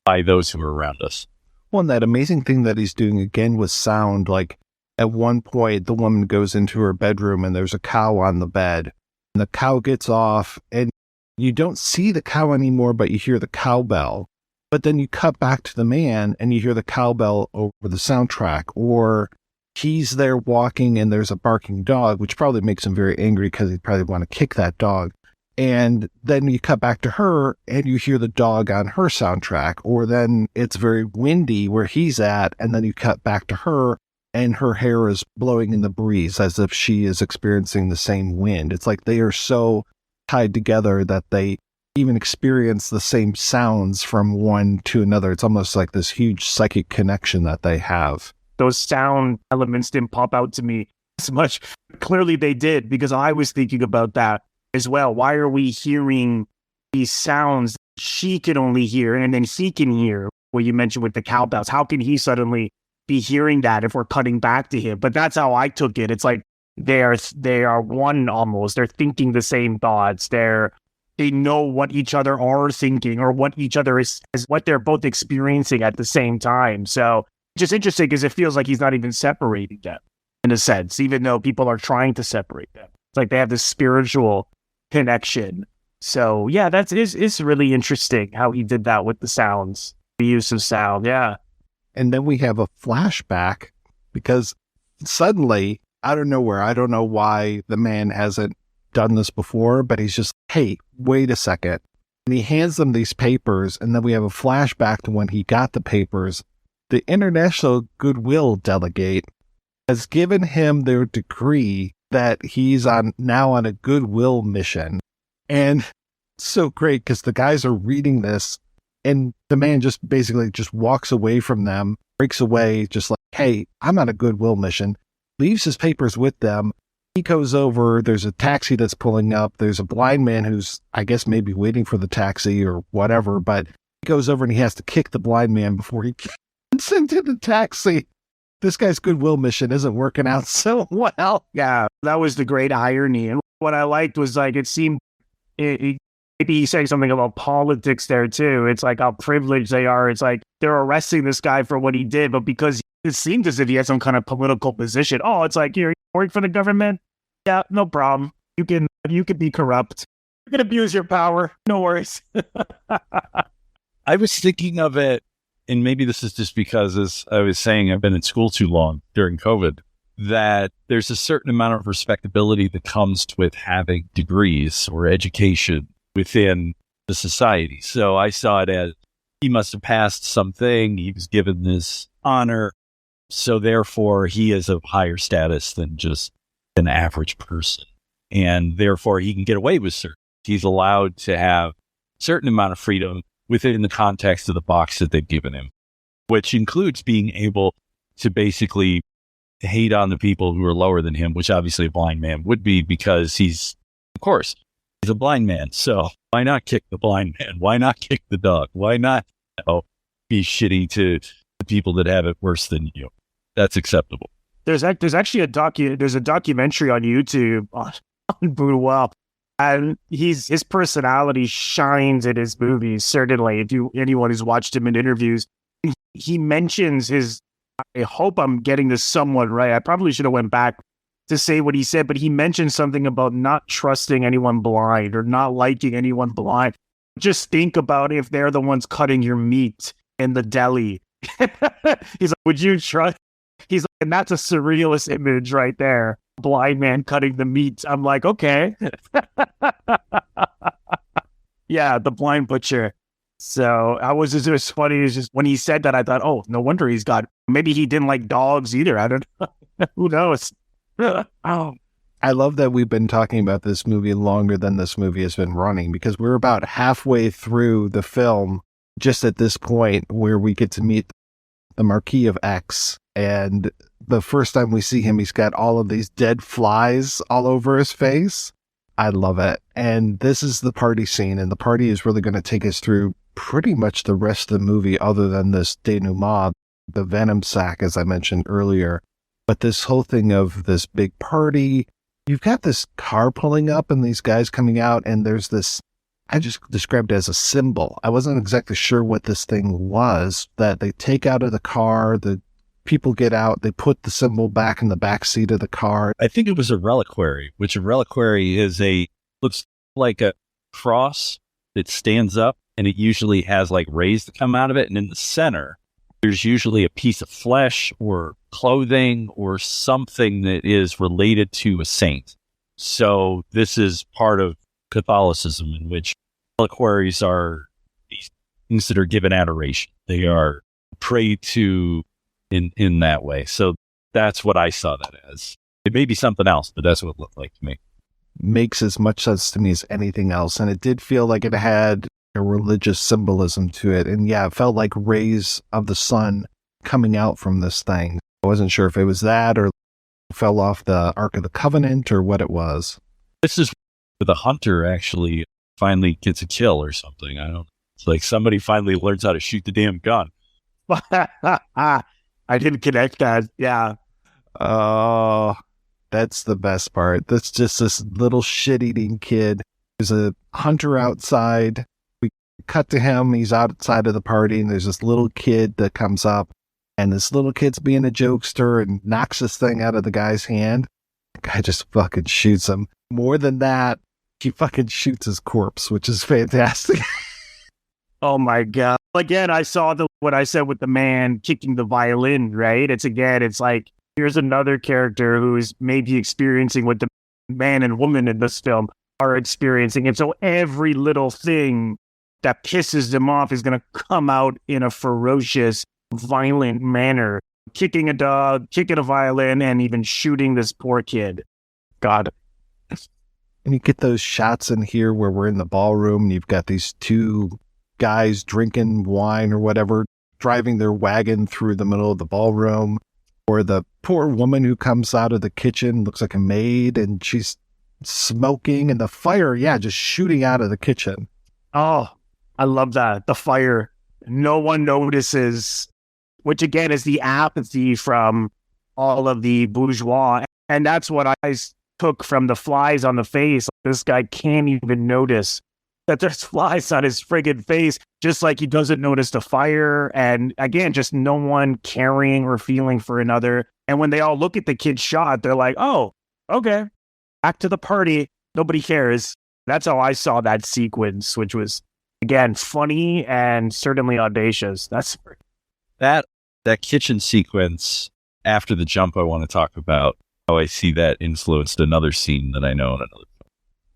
by those who are around us. Well, and that amazing thing that he's doing again with sound, like at one point the woman goes into her bedroom and there's a cow on the bed, and the cow gets off and you don't see the cow anymore, but you hear the cowbell. But then you cut back to the man and you hear the cowbell over the soundtrack, or he's there walking and there's a barking dog, which probably makes him very angry because he'd probably want to kick that dog. And then you cut back to her and you hear the dog on her soundtrack, or then it's very windy where he's at. And then you cut back to her and her hair is blowing in the breeze as if she is experiencing the same wind. It's like they are so tied together that they even experience the same sounds from one to another. It's almost like this huge psychic connection that they have. Those sound elements didn't pop out to me as much. Clearly they did, because I was thinking about that as well. Why are we hearing these sounds she can only hear and then he can hear? What you mentioned with the cowbells. How can he suddenly be hearing that if we're cutting back to him? But that's how I took it. It's like they are one almost. They're thinking the same thoughts. They know what each other are thinking, or what each other is what they're both experiencing at the same time. So just interesting because it feels like he's not even separating them in a sense, even though people are trying to separate them. It's like they have this spiritual connection. So yeah, it's really interesting how he did that with the sounds, the use of sound. Yeah. And then we have a flashback because suddenly, out of nowhere, I don't know why the man hasn't done this before, but he's just, hey, wait a second. And he hands them these papers, and then we have a flashback to when he got the papers. The International Goodwill Delegate has given him their degree that he's now on a goodwill mission. And it's so great because the guys are reading this, and the man just basically just walks away from them, breaks away, just like, hey, I'm on a goodwill mission, leaves his papers with them. He goes over, there's a taxi that's pulling up, there's a blind man who's, I guess, maybe waiting for the taxi or whatever, but he goes over and he has to kick the blind man before he gets into the taxi. This guy's goodwill mission isn't working out so well. Yeah, That was the great irony. And what I liked was like, it seemed, maybe he's saying something about politics there too. It's like how privileged they are. It's like they're arresting this guy for what he did, but because it seemed as if he had some kind of political position. Oh, it's like, you're working for the government? Yeah, no problem. You can be corrupt. You can abuse your power. No worries. I was thinking of it, and maybe this is just because, as I was saying, I've been in school too long during COVID, that there's a certain amount of respectability that comes with having degrees or education within the society. So I saw it as he must have passed something. He was given this honor. So therefore, he is of higher status than just an average person. And therefore, he can get away with certain. He's allowed to have a certain amount of freedom within the context of the box that they've given him, which includes being able to basically hate on the people who are lower than him, which obviously a blind man would be, because he's a blind man. So why not kick the blind man? Why not kick the dog? Why not be shitty to the people that have it worse than you? That's acceptable. There's actually there's a documentary on YouTube on Bunuel, and his personality shines in his movies. Certainly, anyone who's watched him in interviews, he mentions I hope I'm getting this somewhat right. I probably should have went back to say what he said, but he mentioned something about not trusting anyone blind or not liking anyone blind. Just think about if they're the ones cutting your meat in the deli. He's like, would you trust? He's like, and that's a surrealist image right there. Blind man cutting the meat. I'm like, okay. Yeah, the blind butcher. So it was funny. It's just when he said that, I thought, oh, no wonder maybe he didn't like dogs either. I don't know. Who knows? Oh. I love that we've been talking about this movie longer than this movie has been running, because we're about halfway through the film just at this point where we get to meet the Marquis of X. And the first time we see him, he's got all of these dead flies all over his face. I love it. And this is the party scene, and the party is really going to take us through pretty much the rest of the movie, other than this denouement, the venom sac, as I mentioned earlier. But this whole thing of this big party, you've got this car pulling up and these guys coming out, and there's this, I just described it as a symbol. I wasn't exactly sure what this thing was that they take out of the car. The people get out, they put the symbol back in the back seat of the car. I think it was a reliquary, which a reliquary looks like a cross that stands up, and it usually has like rays that come out of it. And in the center, there's usually a piece of flesh or clothing or something that is related to a saint. So this is part of Catholicism, in which reliquaries are these things that are given adoration. They are prayed to in that way. So that's what I saw that as. It may be something else, but that's what it looked like to me. Makes as much sense to me as anything else. And it did feel like it had a religious symbolism to it. And yeah, it felt like rays of the sun coming out from this thing. I wasn't sure if it was that or fell off the Ark of the Covenant or what it was. This is where the hunter actually finally gets a kill or something. I don't know. It's like somebody finally learns how to shoot the damn gun. I didn't connect that. Yeah. Oh, that's the best part. That's just this little shit-eating kid. There's a hunter outside. We cut to him. He's outside of the party, and there's this little kid that comes up, and this little kid's being a jokester and knocks this thing out of the guy's hand. The guy just fucking shoots him. More than that, he fucking shoots his corpse, which is fantastic. Oh my God. Again, I saw what I said with the man kicking the violin, right? It's like, here's another character who is maybe experiencing what the man and woman in this film are experiencing. And so every little thing that pisses them off is going to come out in a ferocious, violent manner. Kicking a dog, kicking a violin, and even shooting this poor kid. God. And you get those shots in here where we're in the ballroom and you've got these two guys drinking wine or whatever, driving their wagon through the middle of the ballroom, or the poor woman who comes out of the kitchen, looks like a maid, and she's smoking, and the fire, just shooting out of the kitchen. Oh, I love that. The fire. No one notices, which again is the apathy from all of the bourgeois. And that's what I took from the flies on the face. This guy can't even notice that there's flies on his friggin' face, just like he doesn't notice the fire. And again, just no one caring or feeling for another. And when they all look at the kid shot, they're like, oh, okay, back to the party. Nobody cares. That's how I saw that sequence, which was, again, funny and certainly audacious. That's That kitchen sequence after the jump, I want to talk about how I see that influenced another scene that I know in another.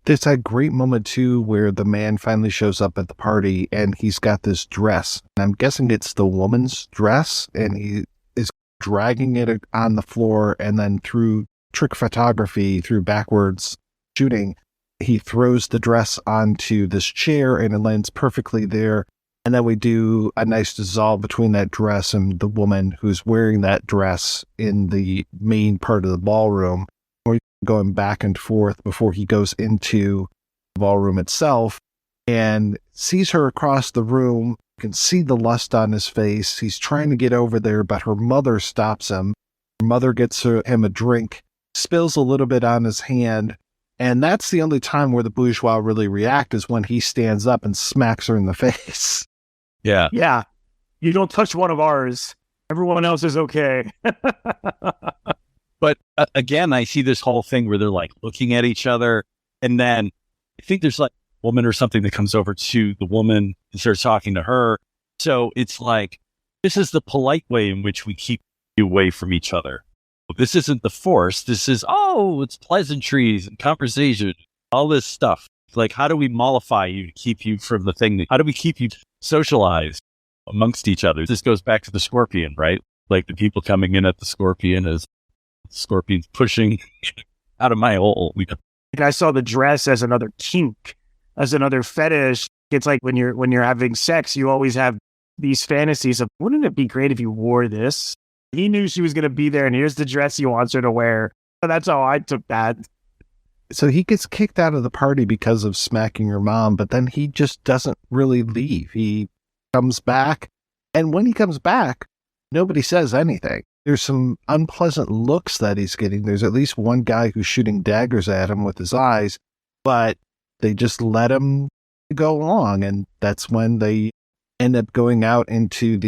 There's that great moment, too, where the man finally shows up at the party and he's got this dress. And I'm guessing it's the woman's dress, and he is dragging it on the floor, and then through trick photography, through backwards shooting, he throws the dress onto this chair and it lands perfectly there. And then we do a nice dissolve between that dress and the woman who's wearing that dress in the main part of the ballroom. Going back and forth before he goes into the ballroom itself and sees her across the room. You can see the lust on his face. He's trying to get over there, but her mother stops him. Her mother gets him a drink, spills a little bit on his hand. And that's the only time where the bourgeois really react, is when he stands up and smacks her in the face. Yeah. Yeah. You don't touch one of ours. Everyone else is okay. But again, I see this whole thing where they're like looking at each other. And then I think there's like a woman or something that comes over to the woman and starts talking to her. So it's like, this is the polite way in which we keep you away from each other. This isn't the force. This is, it's pleasantries and conversation, all this stuff. Like, how do we mollify you to keep you from the thing? How do we keep you socialized amongst each other? This goes back to the scorpion, right? Like the people coming in at the scorpion as scorpions pushing out of my hole. And I saw the dress as another kink, as another fetish. It's like when you're having sex, you always have these fantasies of, wouldn't it be great if you wore this? He knew she was going to be there, and here's the dress he wants her to wear. So that's how I took that. So he gets kicked out of the party because of smacking her mom, but then he just doesn't really leave. He comes back, and when he comes back, nobody says anything. There's some unpleasant looks that he's getting. There's at least one guy who's shooting daggers at him with his eyes, but they just let him go along. And that's when they end up going out into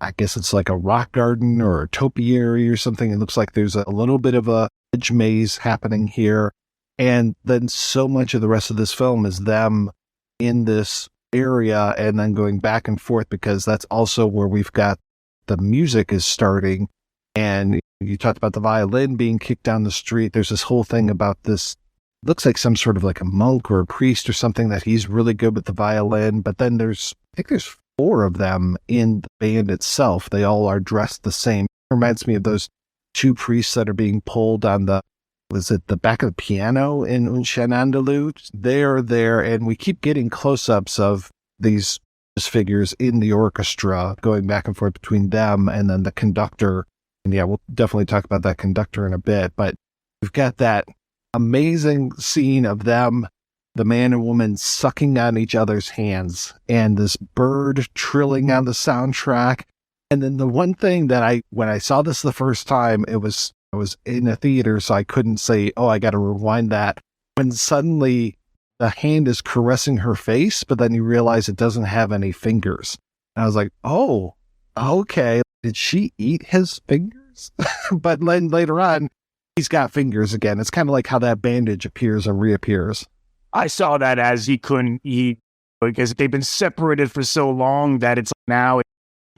I guess it's like a rock garden or a topiary or something. It looks like there's a little bit of a edge maze happening here. And then so much of the rest of this film is them in this area and then going back and forth, because that's also where we've got the music is starting. And you talked about the violin being kicked down the street. There's this whole thing about this, looks like some sort of like a monk or a priest or something, that he's really good with the violin. But then I think there's 4 of them in the band itself. They all are dressed the same. It reminds me of those 2 priests that are being pulled on the back of the piano in Un Chien Andalou? They're there, and we keep getting close-ups of these figures in the orchestra going back and forth between them and then the conductor. And yeah, we'll definitely talk about that conductor in a bit, but we've got that amazing scene of them, the man and woman, sucking on each other's hands, and this bird trilling on the soundtrack. And then the one thing that when I saw this the first time, I was in a theater, so I couldn't say, I got to rewind that. When suddenly the hand is caressing her face, but then you realize it doesn't have any fingers. And I was like, oh, okay. Did she eat his fingers? But then later on, he's got fingers again. It's kind of like how that bandage appears and reappears. I saw that as he couldn't eat because they've been separated for so long that it's now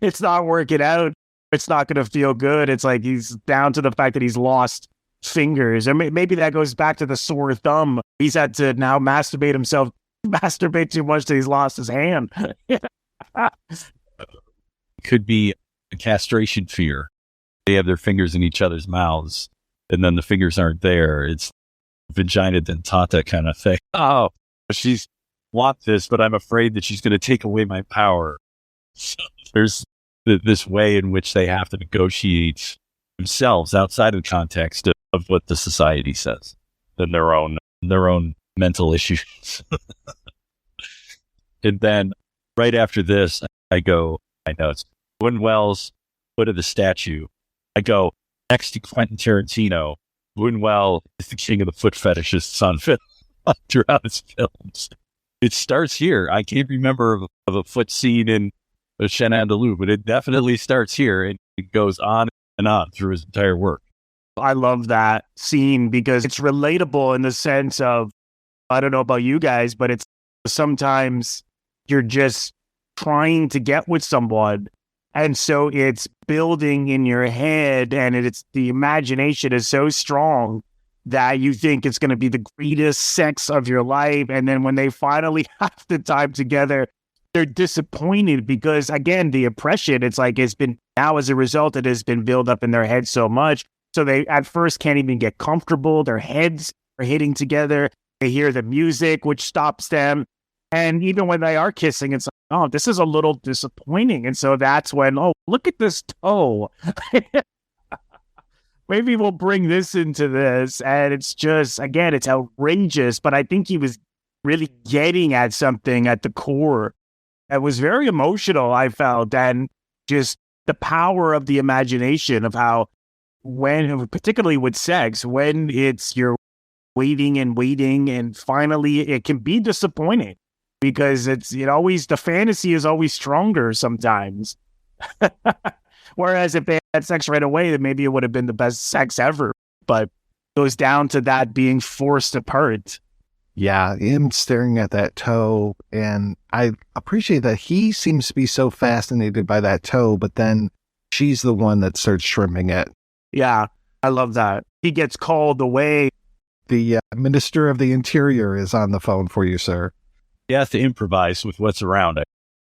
it's not working out. It's not going to feel good. It's like he's down to the fact that he's lost fingers. And maybe that goes back to the sore thumb. He's had to now masturbate too much that he's lost his hand. Could be a castration fear. They have their fingers in each other's mouths, and then the fingers aren't there. It's vagina dentata kind of thing. Oh, she's want this, but I'm afraid that she's going to take away my power. So there's this way in which they have to negotiate themselves outside of the context of what the society says and their own mental issues. And then right after this, I know it's Bunuel's foot of the statue. I go next to Quentin Tarantino Bunuel is the king of the foot fetishists on film throughout his films. It starts here. I can't remember of a foot scene in Chien Andalou, but it definitely starts here, and it goes on and on through his entire work. I love that scene because it's relatable in the sense of, I don't know about you guys, but it's sometimes you're just trying to get with someone. And so it's building in your head, and it's the imagination is so strong that you think it's going to be the greatest sex of your life. And then when they finally have the time together, they're disappointed because, again, the oppression, it's like it's been now as a result, it has been built up in their head so much. So they at first can't even get comfortable. Their heads are hitting together. They hear the music, which stops them. And even when they are kissing, it's like, oh, this is a little disappointing. And so that's when, oh, look at this toe. Maybe we'll bring this into this. And it's just, again, it's outrageous. But I think he was really getting at something at the core. It was very emotional, I felt. And just the power of the imagination of how, when, particularly with sex, when it's you're waiting and finally it can be disappointing because the fantasy is always stronger sometimes. Whereas if they had sex right away, then maybe it would have been the best sex ever. But it goes down to that being forced apart. Yeah, him staring at that toe. And I appreciate that he seems to be so fascinated by that toe, but then she's the one that starts shrimping it. Yeah, I love that. He gets called away. The Minister of the Interior is on the phone for you, sir. You have to improvise with what's around.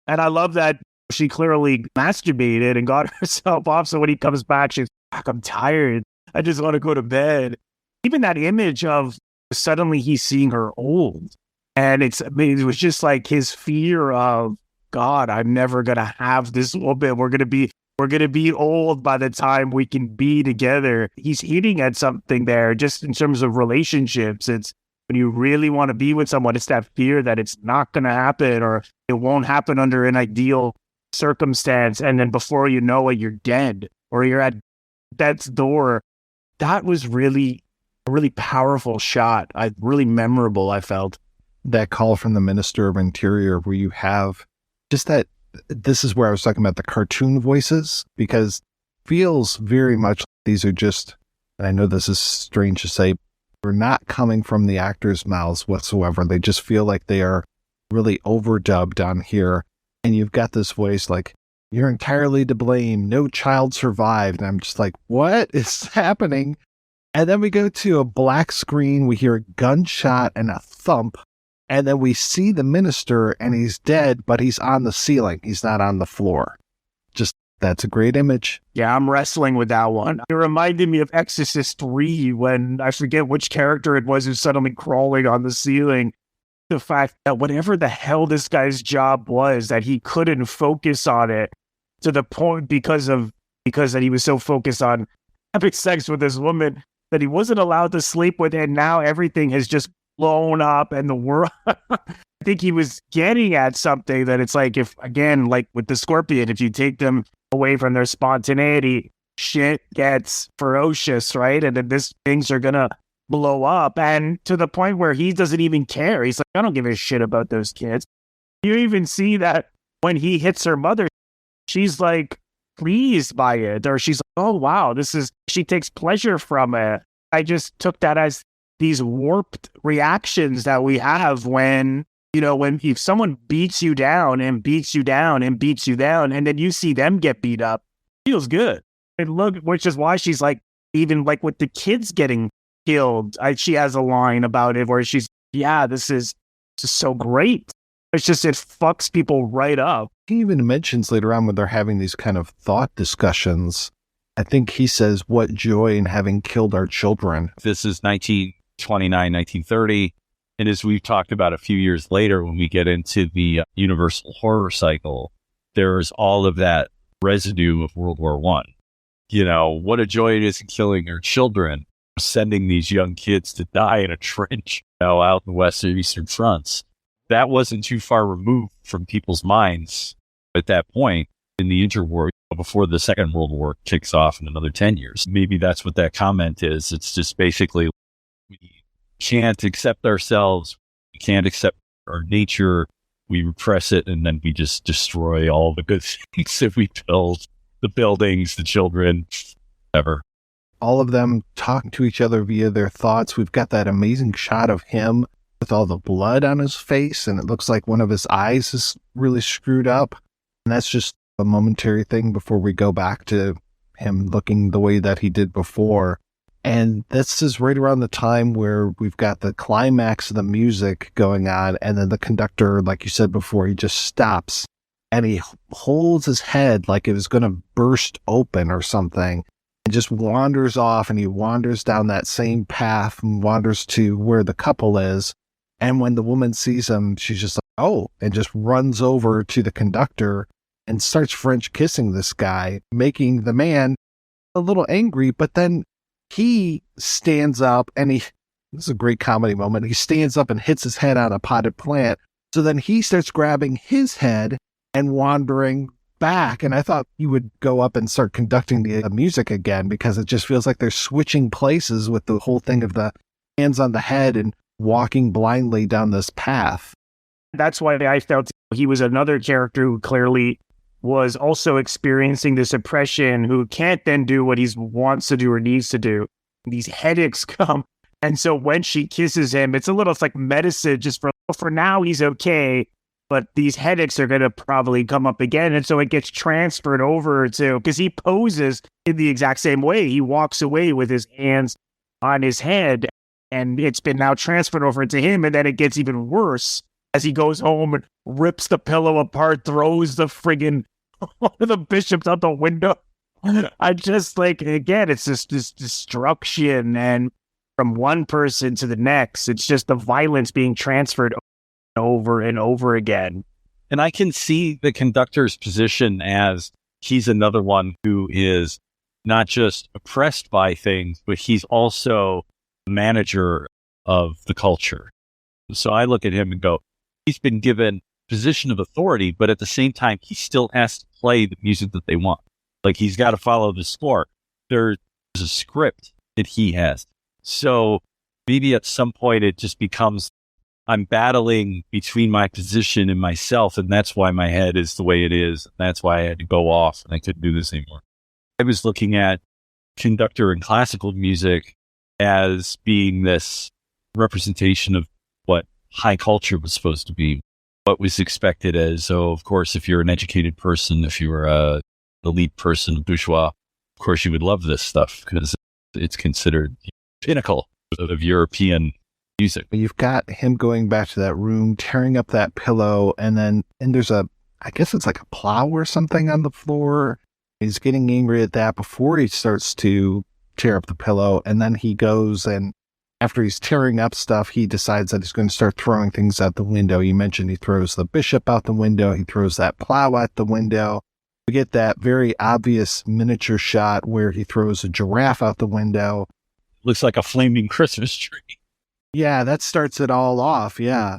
And I love that she clearly masturbated and got herself off. So when he comes back, she's like, I'm tired. I just want to go to bed. Even that image of suddenly he's seeing her old. And it was just like his fear of, God, I'm never going to have this woman. We're going to be old by the time we can be together. He's hitting at something there just in terms of relationships. It's when you really want to be with someone, it's that fear that it's not going to happen or it won't happen under an ideal circumstance. And then before you know it, you're dead or you're at death's door. That was really a really powerful shot. Really memorable, I felt. That call from the Minister of Interior where you have just that. This is where I was talking about the cartoon voices, because it feels very much like these are just, and I know this is strange to say, they're not coming from the actors' mouths whatsoever. They just feel like they are really overdubbed on here. And you've got this voice like, you're entirely to blame. No child survived. And I'm just like, what is happening? And then we go to a black screen. We hear a gunshot and a thump. And then we see the minister and he's dead, but he's on the ceiling. He's not on the floor. Just, that's a great image. Yeah, I'm wrestling with that one. It reminded me of Exorcist 3 when I forget which character it was who's suddenly crawling on the ceiling. The fact that whatever the hell this guy's job was, that he couldn't focus on it to the point because that he was so focused on having sex with this woman that he wasn't allowed to sleep with, and now everything has just blown up and the world. I think he was getting at something that it's like, if again, like with the scorpion, if you take them away from their spontaneity, shit gets ferocious, right? And then things are gonna blow up, and to the point where he doesn't even care. He's like, I don't give a shit about those kids. You even see that when he hits her mother, she's like pleased by it, or she's like, oh wow, she takes pleasure from it. I just took that as these warped reactions that we have when if someone beats you down and beats you down and beats you down, and then you see them get beat up, it feels good. And look, which is why she's like, even like with the kids getting killed, she has a line about it where she's, yeah, this is so great. It's just, it fucks people right up. He even mentions later on when they're having these kind of thought discussions, I think he says, what joy in having killed our children. This is 1929, 1930. And as we've talked about a few years later, when we get into the Universal horror cycle, there's all of that residue of World War I. What a joy it is in killing our children, sending these young kids to die in a trench out in the Western Eastern fronts. That wasn't too far removed from people's minds at that point. in the interwar, before the Second World War kicks off in another 10 years. Maybe that's what that comment is. It's just basically, we can't accept ourselves. We can't accept our nature. We repress it, and then we just destroy all the good things that we build, the buildings, the children, whatever. All of them talking to each other via their thoughts. We've got that amazing shot of him with all the blood on his face, and it looks like one of his eyes is really screwed up. And that's just a momentary thing before we go back to him looking the way that he did before. And this is right around the time where we've got the climax of the music going on, and then the conductor, like you said before, he just stops, and he holds his head like it was going to burst open or something, and just wanders off, and he wanders down that same path and wanders to where the couple is. And when the woman sees him, she's just like, oh, and just runs over to the conductor and starts French kissing this guy, making the man a little angry. But then he stands up, and this is a great comedy moment. He stands up and hits his head on a potted plant. So then he starts grabbing his head and wandering back. And I thought you would go up and start conducting the music again, because it just feels like they're switching places with the whole thing of the hands on the head and walking blindly down this path. That's why I felt he was another character who clearly was also experiencing this oppression, who can't then do what he wants to do or needs to do. These headaches come. And so when she kisses him, it's like medicine just for now, he's okay. But these headaches are going to probably come up again. And so it gets transferred over to, because he poses in the exact same way. He walks away with his hands on his head, and it's been now transferred over to him. And then it gets even worse as he goes home and rips the pillow apart, throws the friggin' one of the bishops out the window. I just again, it's just this destruction, and from one person to the next, it's just the violence being transferred over and over again. And I can see the conductor's position as he's another one who is not just oppressed by things, but he's also the manager of the culture. So I look at him and go, he's been given position of authority, but at the same time, he still has to play the music that they want. He's got to follow the score. There's a script that he has. So maybe at some point it just becomes, I'm battling between my position and myself, and that's why my head is the way it is. And that's why I had to go off, and I couldn't do this anymore. I was looking at conductor in classical music as being this representation of what high culture was supposed to be, what was expected as, so of course, if you're an educated person, if you're a elite person, bourgeois, of course you would love this stuff because it's considered the pinnacle of European music. You've got him going back to that room, tearing up that pillow, and there's I guess it's like a plow or something on the floor. He's getting angry at that before he starts to tear up the pillow, and then he goes, and after he's tearing up stuff, he decides that he's going to start throwing things out the window. You mentioned he throws the bishop out the window. He throws that plow out the window. We get that very obvious miniature shot where he throws a giraffe out the window. Looks like a flaming Christmas tree. Yeah, that starts it all off. Yeah.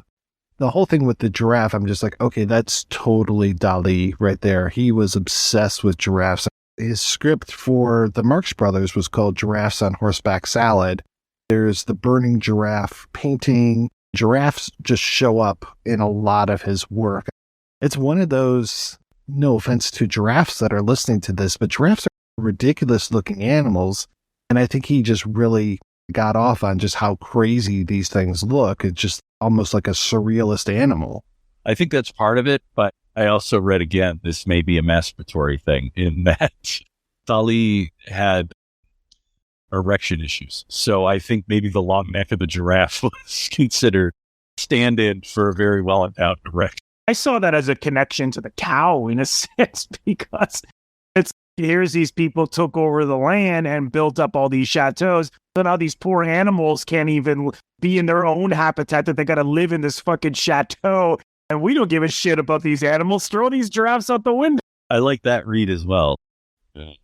The whole thing with the giraffe, I'm just like, okay, that's totally Dali right there. He was obsessed with giraffes. His script for the Marx Brothers was called Giraffes on Horseback Salad. There's the burning giraffe painting. Giraffes just show up in a lot of his work. It's one of those, no offense to giraffes that are listening to this, but giraffes are ridiculous looking animals. And I think he just really got off on just how crazy these things look. It's just almost like a surrealist animal. I think that's part of it, but I also read again, this may be a masturbatory thing in that Dali had erection issues. So I think maybe the long neck of the giraffe was considered stand-in for a very well-endowed erection. I saw that as a connection to the cow in a sense, because here's these people took over the land and built up all these chateaus. So now these poor animals can't even be in their own habitat, that they got to live in this fucking chateau. And we don't give a shit about these animals. Throw these giraffes out the window. I like that read as well.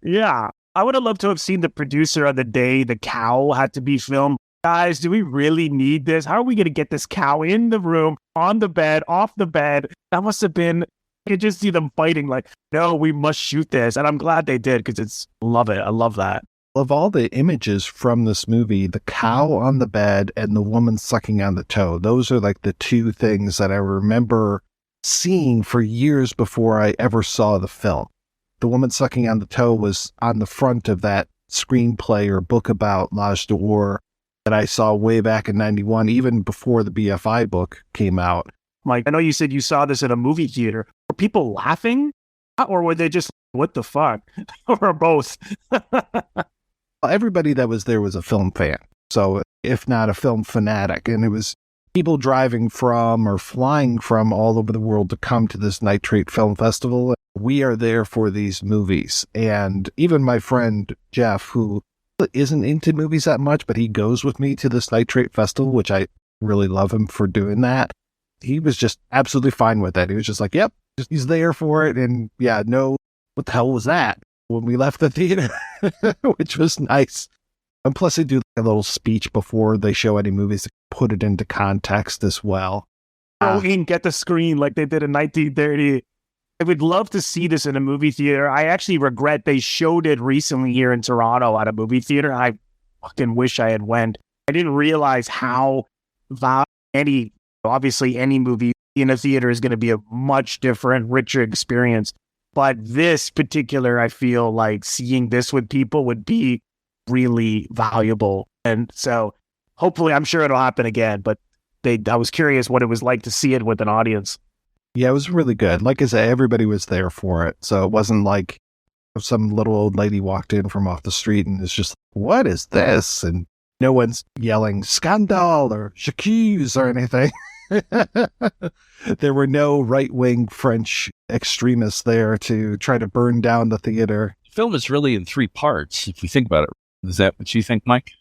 Yeah. I would have loved to have seen the producer on the day the cow had to be filmed. Guys, do we really need this? How are we going to get this cow in the room, on the bed, off the bed? That must have been could just see them fighting like, no, we must shoot this. And I'm glad they did because love it. I love that. Of all the images from this movie, the cow on the bed and the woman sucking on the toe, those are like the two things that I remember seeing for years before I ever saw the film. The woman sucking on the toe was on the front of that screenplay or book about L'Âge d'Or that I saw way back in 91, even before the BFI book came out. Mike, I know you said you saw this at a movie theater. Were people laughing? Or were they just, what the fuck? Or both? Everybody that was there was a film fan. So if not a film fanatic. And it was people driving from or flying from all over the world to come to this Nitrate Film Festival. We are there for these movies. And even my friend Jeff, who isn't into movies that much, but he goes with me to this Nitrate Festival, which I really love him for doing that. He was just absolutely fine with it. He was just like, yep, he's there for it. And yeah, no, what the hell was that when we left the theater, which was nice. And plus they do a little speech before they show any movies to put it into context as well. Go in, get the screen like they did in 1930. I would love to see this in a movie theater. I actually regret they showed it recently here in Toronto at a movie theater. I fucking wish I had went. I didn't realize how obviously any movie in a theater is going to be a much different, richer experience. But this particular, I feel like seeing this with people would be really valuable. And so hopefully, I'm sure it'll happen again. But I was curious what it was like to see it with an audience. Yeah, it was really good. Like I said, everybody was there for it. So it wasn't like some little old lady walked in from off the street and is just, what is this? And no one's yelling scandal or j'accuse or anything. There were no right-wing French extremists there to try to burn down the theater. The film is really in 3 parts, if we think about it. Is that what you think, Mike?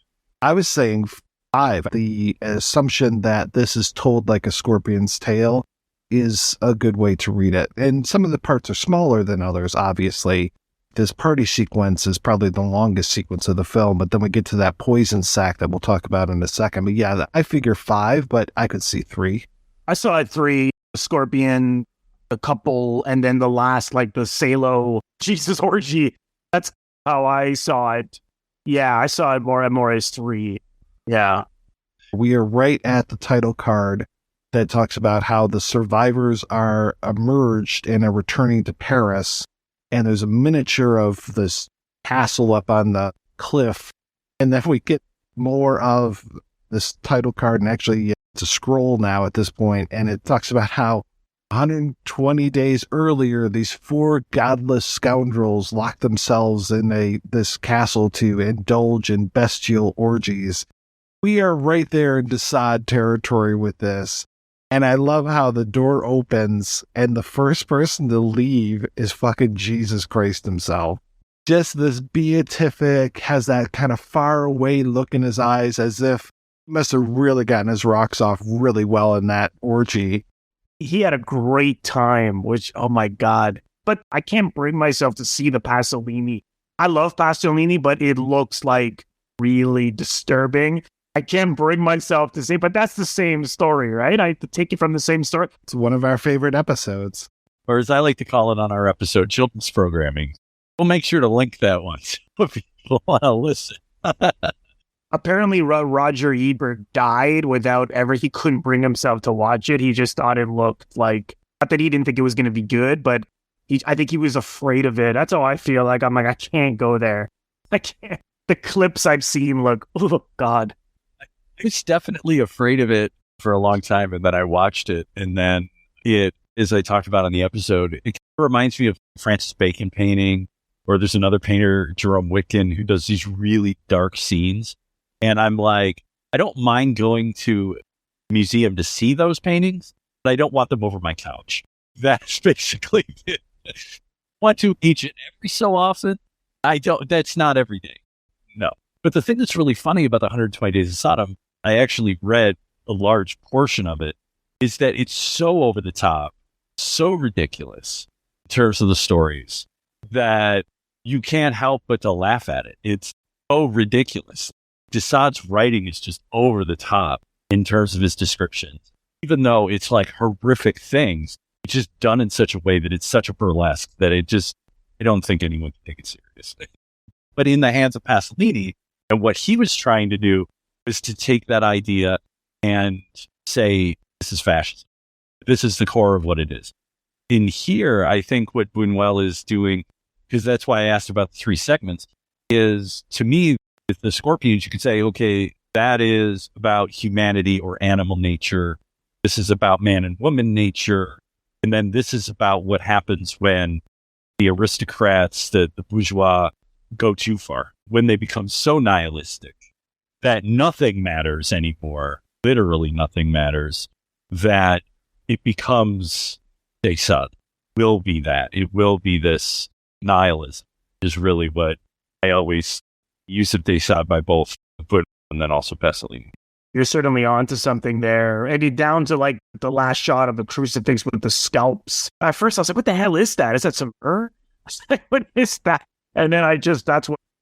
I was saying 5. The assumption that this is told like a scorpion's tale is a good way to read it. And some of the parts are smaller than others, obviously. This party sequence is probably the longest sequence of the film, but then we get to that poison sack that we'll talk about in a second. But yeah, I figure 5, but I could see 3. I saw it 3, Scorpion, a couple, and then the last, like the Salo Jesus orgy. That's how I saw it. Yeah, I saw it more as 3. Yeah. We are right at the title card that talks about how the survivors are emerged and are returning to Paris. And there's a miniature of this castle up on the cliff. And then we get more of this title card. And actually, it's a scroll now at this point. And it talks about how 120 days earlier, these 4 godless scoundrels locked themselves in this castle to indulge in bestial orgies. We are right there in Desaad territory with this. And I love how the door opens and the first person to leave is fucking Jesus Christ himself. Just this beatific, has that kind of far away look in his eyes as if he must have really gotten his rocks off really well in that orgy. He had a great time, which, oh my God. But I can't bring myself to see the Pasolini. I love Pasolini, but it looks like really disturbing. I can't bring myself to say, but that's the same story, right? I have to take it from the same story. It's one of our favorite episodes. Or as I like to call it on our episode, children's programming. We'll make sure to link that one if people want to listen. Apparently, Roger Ebert died he couldn't bring himself to watch it. He just thought it looked like, not that he didn't think it was going to be good, but I think he was afraid of it. That's how I feel. Like, I'm like, I can't go there. I can't. The clips I've seen look, oh God. I was definitely afraid of it for a long time, and then I watched it, and then it, as I talked about on the episode, it kind of reminds me of Francis Bacon painting, or there's another painter, Jerome Witkin, who does these really dark scenes, and I'm like, I don't mind going to a museum to see those paintings, but I don't want them over my couch. That's basically it. I want to each and every so often. That's not every day. No. But the thing that's really funny about the 120 Days of Sodom, I actually read a large portion of it, is that it's so over the top, so ridiculous in terms of the stories that you can't help but to laugh at it. It's so ridiculous. Desaad's writing is just over the top in terms of his descriptions. Even though it's like horrific things, It's just done in such a way that it's such a burlesque that I don't think anyone can take it seriously. But in the hands of Pasolini, and what he was trying to do was to take that idea and say, this is fascism. This is the core of what it is. In here, I think what Bunuel is doing, because that's why I asked about the 3 segments, is, to me, with the scorpions, you could say, okay, that is about humanity or animal nature. This is about man and woman nature. And then this is about what happens when the aristocrats, the bourgeois, go too far, when they become so nihilistic that nothing matters anymore, literally nothing matters, that it becomes Desaad. Will be that. It will be this nihilism, is really what I always use of Desaad by both Bunuel and then also Pasolini. You're certainly onto something there. And down to like the last shot of the crucifix with the scalps. At first I was like, what the hell is that? Is that some fur? I was like, what is that? And then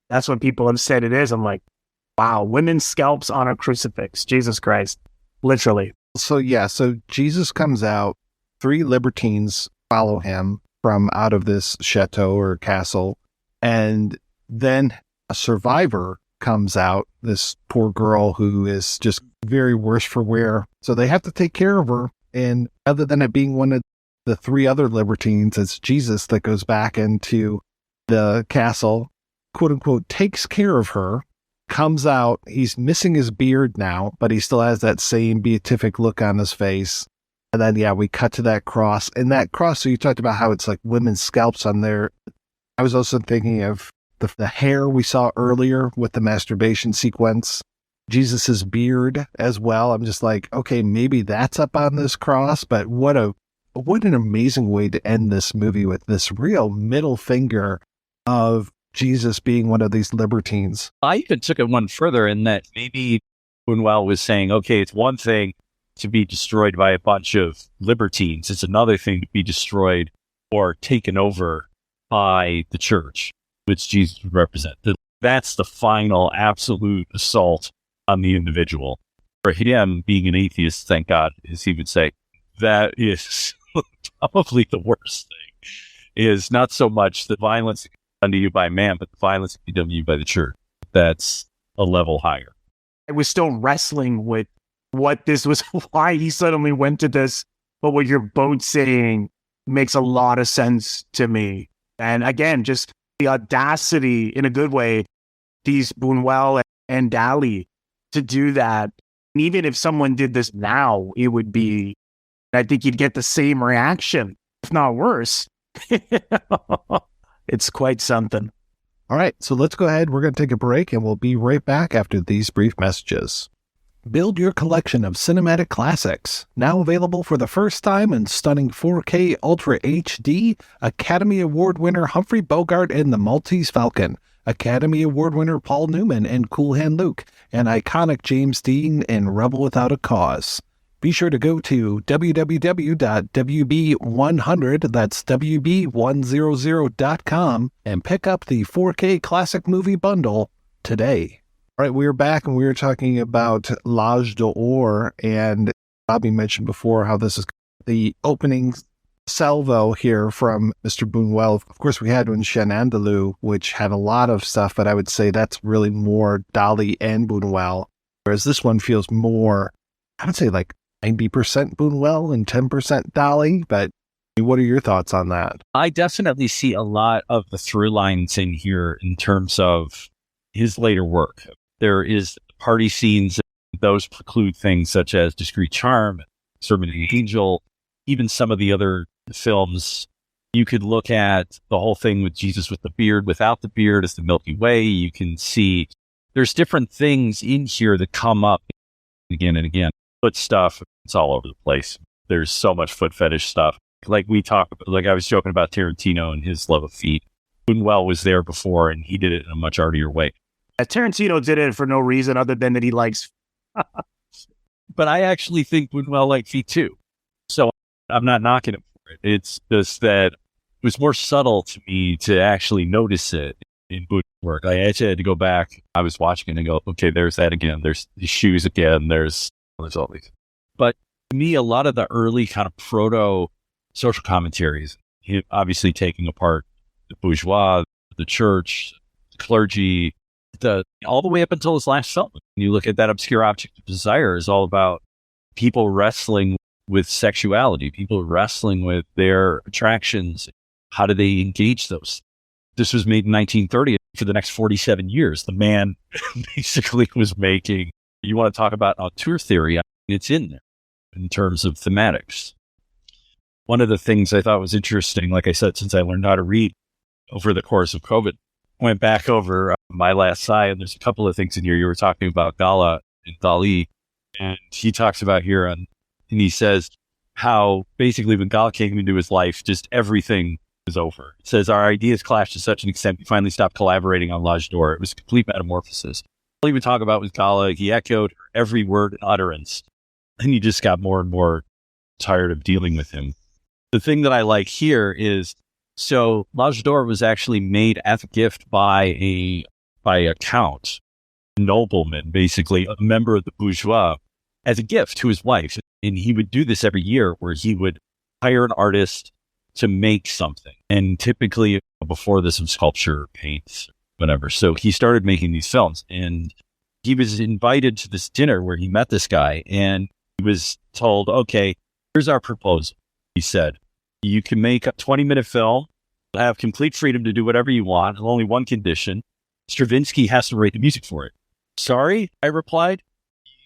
that's what people have said it is. I'm like, wow, women's scalps on a crucifix. Jesus Christ. Literally. So Jesus comes out, 3 libertines follow him from out of this chateau or castle, and then a survivor comes out, this poor girl who is just very worse for wear. So they have to take care of her, and other than it being one of the 3 other libertines, it's Jesus that goes back into the castle, quote unquote, takes care of her, comes out. He's missing his beard now, but he still has that same beatific look on his face. And then, we cut to that cross. And that cross, so you talked about how it's like women's scalps on there. I was also thinking of the hair we saw earlier with the masturbation sequence, Jesus's beard as well. I'm just like, okay, maybe that's up on this cross, but what an amazing way to end this movie, with this real middle finger of Jesus being one of these libertines. I even took it one further in that maybe Bunuel was saying, okay, it's one thing to be destroyed by a bunch of libertines. It's another thing to be destroyed or taken over by the church, which Jesus would represent. That's the final absolute assault on the individual. For him, being an atheist, thank God, as he would say, that is probably the worst thing, is not so much the violence done to you by man, but the violence done to you by the church. That's a level higher. I was still wrestling with what this was, why he suddenly went to this, but what you're both saying makes a lot of sense to me. And again, just the audacity, in a good way, these Bunuel and Dali to do that. And even if someone did this now, it would be, I think you'd get the same reaction, if not worse. It's quite something. All right, so let's go ahead. We're going to take a break, and we'll be right back after these brief messages. Build your collection of cinematic classics. Now available for the first time in stunning 4K Ultra HD, Academy Award winner Humphrey Bogart in The Maltese Falcon, Academy Award winner Paul Newman in Cool Hand Luke, and iconic James Dean in Rebel Without a Cause. Be sure to go to www.wb100, that's wb100.com, and pick up the 4K Classic Movie Bundle today. All right, we're back, and we were talking about L'Âge d'Or, and Bobby mentioned before how this is the opening salvo here from Mr. Bunuel. Of course, we had one Chien Andalou, which had a lot of stuff, but I would say that's really more Dali and Bunuel, whereas this one feels more, I would say like 90% Bunuel and 10% Dali, but what are your thoughts on that? I definitely see a lot of the through lines in here in terms of his later work. There is party scenes, those preclude things such as Discreet Charm, Sermon of the Angel, even some of the other films. You could look at the whole thing with Jesus with the beard, without the beard, as the Milky Way. You can see there's different things in here that come up again and again. Foot stuff, it's all over the place. There's so much foot fetish stuff. Like I was joking about Tarantino and his love of feet. Bunuel was there before, and he did it in a much artier way. Tarantino did it for no reason other than that he likes. But I actually think Bunuel liked feet too. So I'm not knocking him for it. It's just that it was more subtle to me to actually notice it in Bunuel's work. I actually had to go back. I was watching it and go, okay, there's that again. There's the shoes again. There's all these. But to me, a lot of the early kind of proto social commentaries. He obviously taking apart the bourgeois, the church, the clergy, all the way up until his last film. You look at That Obscure Object of Desire is all about people wrestling with sexuality, people wrestling with their attractions. How do they engage those? This was made in 1930. For the next 47 years, the man basically was making, you want to talk about auteur theory, it's in there in terms of thematics. One of the things I thought was interesting, like I said, since I learned how to read over the course of COVID, went back over My Last Sigh, and there's a couple of things in here. You were talking about Gala and Dali, and he talks about here, and he says how basically when Gala came into his life, just everything was over. It says, our ideas clashed to such an extent we finally stopped collaborating on L'Age d'Or. It was a complete metamorphosis. All he would talk about was Gala. He echoed every word and utterance, and you just got more and more tired of dealing with him. The thing that I like here is, so L'Age d'Or was actually made as a gift by a count, nobleman, basically a member of the bourgeois, as a gift to his wife. And he would do this every year where he would hire an artist to make something. And typically before this was sculpture, paints, whatever. So he started making these films, and he was invited to this dinner where he met this guy, and he was told, okay, here's our proposal. He said, you can make a 20-minute film, have complete freedom to do whatever you want, with only one condition. Stravinsky has to write the music for it. Sorry, I replied.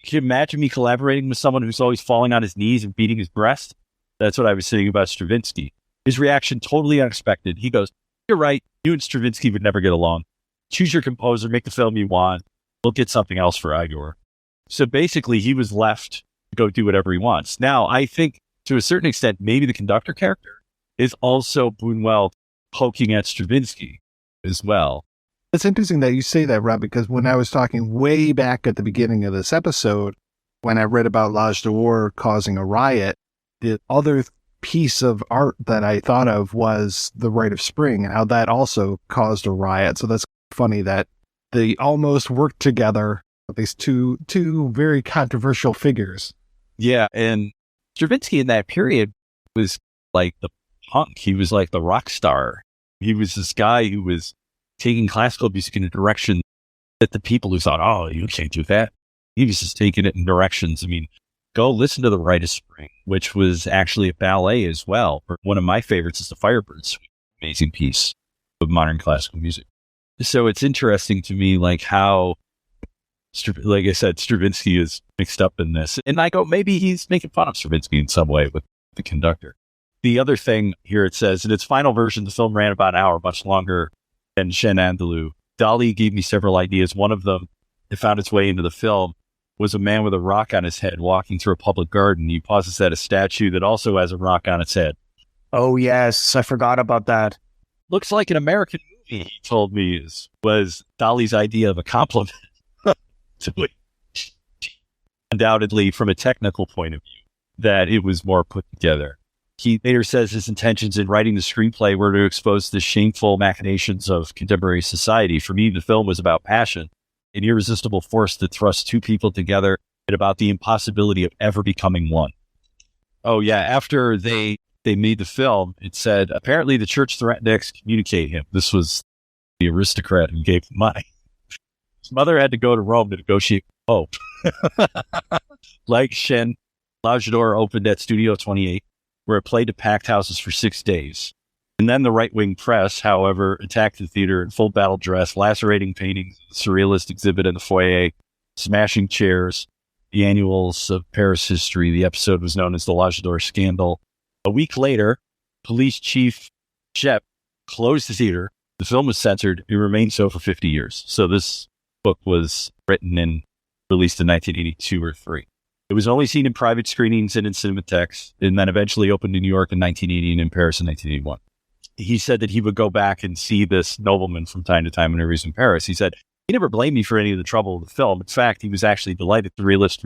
You can imagine me collaborating with someone who's always falling on his knees and beating his breast? That's what I was saying about Stravinsky. His reaction, totally unexpected. He goes, you're right. You and Stravinsky would never get along. Choose your composer, make the film you want. We'll get something else for Igor. So basically, he was left to go do whatever he wants. Now, I think to a certain extent, maybe the conductor character is also Bunuel poking at Stravinsky as well. It's interesting that you say that, Rob, because when I was talking way back at the beginning of this episode, when I read about L'Age d'Or causing a riot, the other piece of art that I thought of was The Rite of Spring, how that also caused a riot. So that's funny that they almost worked together, these two very controversial figures. Yeah, and Stravinsky in that period was like the punk. He was like the rock star. He was this guy who was taking classical music in a direction that the people who thought, oh, you can't do that. He was just taking it in directions. I mean, go listen to The Rite of Spring, which was actually a ballet as well. One of my favorites is The Firebirds, amazing piece of modern classical music. So it's interesting to me, like how, like I said, Stravinsky is mixed up in this. And I go, maybe he's making fun of Stravinsky in some way with the conductor. The other thing here, it says, in its final version, the film ran about an hour, much longer than Chien Andalou. Dali gave me several ideas. One of them that found its way into the film was a man with a rock on his head walking through a public garden. He pauses at a statue that also has a rock on its head. Oh, yes. I forgot about that. Looks like an American movie, he told me, was Dali's idea of a compliment to it. Undoubtedly, from a technical point of view, that it was more put together. He later says his intentions in writing the screenplay were to expose the shameful machinations of contemporary society. For me, the film was about passion, an irresistible force that thrusts two people together, and about the impossibility of ever becoming one. Oh, yeah. After they made the film, it said, apparently the church threatened to excommunicate him. This was the aristocrat who gave him money. His mother had to go to Rome to negotiate with Pope. Like Chien, L'Age d'Or opened at Studio 28, where it played to packed houses for 6 days. And then the right-wing press, however, attacked the theater in full battle dress, lacerating paintings of the surrealist exhibit in the foyer, smashing chairs, the annuals of Paris history. The episode was known as the L'Age d'Or scandal. A week later, police chief Shep closed the theater. The film was censored. It remained so for 50 years. So this book was written and released in 1982 or 3. It was only seen in private screenings and in cinematheques, and then eventually opened in New York in 1980 and in Paris in 1981. He said that he would go back and see this nobleman from time to time whenever he was in Paris. He said, he never blamed me for any of the trouble of the film. In fact, he was actually delighted the Surrealist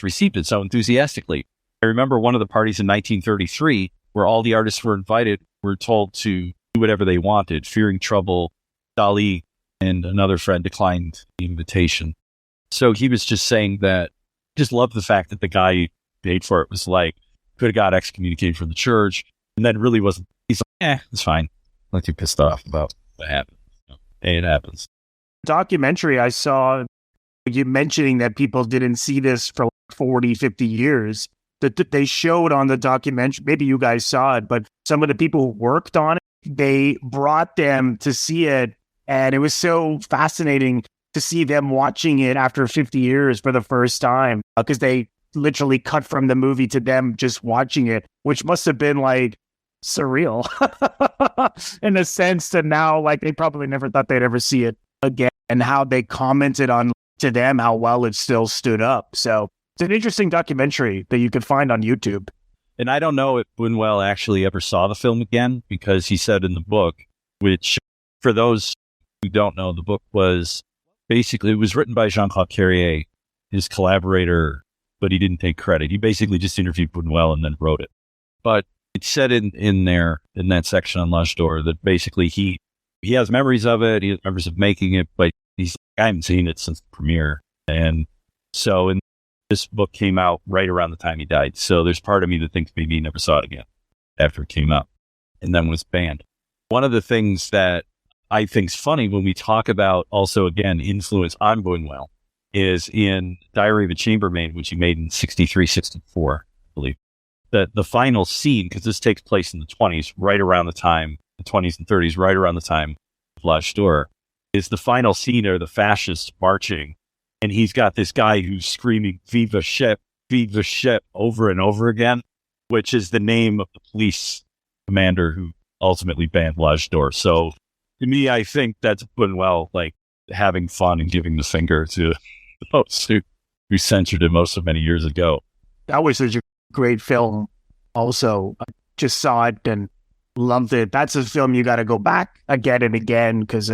received it so enthusiastically. I remember one of the parties in 1933 where all the artists were invited were told to do whatever they wanted, fearing trouble. Dali and another friend declined the invitation. So he was just saying that, just loved the fact that the guy who paid for it was like, could have got excommunicated from the church, and then really wasn't. He's like, it's fine. I'm not too pissed off about what happened. Hey, it happens. Documentary I saw, you mentioning that people didn't see this for 40, 50 years, that they showed on the documentary, maybe you guys saw it, but some of the people who worked on it, they brought them to see it, and it was so fascinating to see them watching it after 50 years for the first time, because they literally cut from the movie to them just watching it, which must have been like surreal in a sense that now, like, they probably never thought they'd ever see it again, and how they commented on to them how well it still stood up. So it's an interesting documentary that you could find on YouTube. And I don't know if Bunuel actually ever saw the film again, because he said in the book, which for those who don't know, the book was basically, it was written by Jean-Claude Carrier, his collaborator, but he didn't take credit. He basically just interviewed Bunuel and then wrote it. But it said in there, in that section on L'Âge d'Or, that basically he has memories of it, he has memories of making it, but I haven't seen it since the premiere. And so this book came out right around the time he died. So there's part of me that thinks maybe he never saw it again after it came out and then was banned. One of the things that I think's funny when we talk about also, again, influence on Bunuel is in Diary of a Chambermaid, which he made in 63, 64, I believe. The final scene, because this takes place in the 20s, right around the time, the 20s and 30s, right around the time of L'Âge d'Or, is the final scene are the fascists marching. And he's got this guy who's screaming, Viva Ship, over and over again, which is the name of the police commander who ultimately banned L'Âge d'Or. So to me, I think that's Bunuel, like, having fun and giving the finger to those who censored him so many years ago. That was such a great film. Also, I just saw it and loved it. That's a film you got to go back again and again, because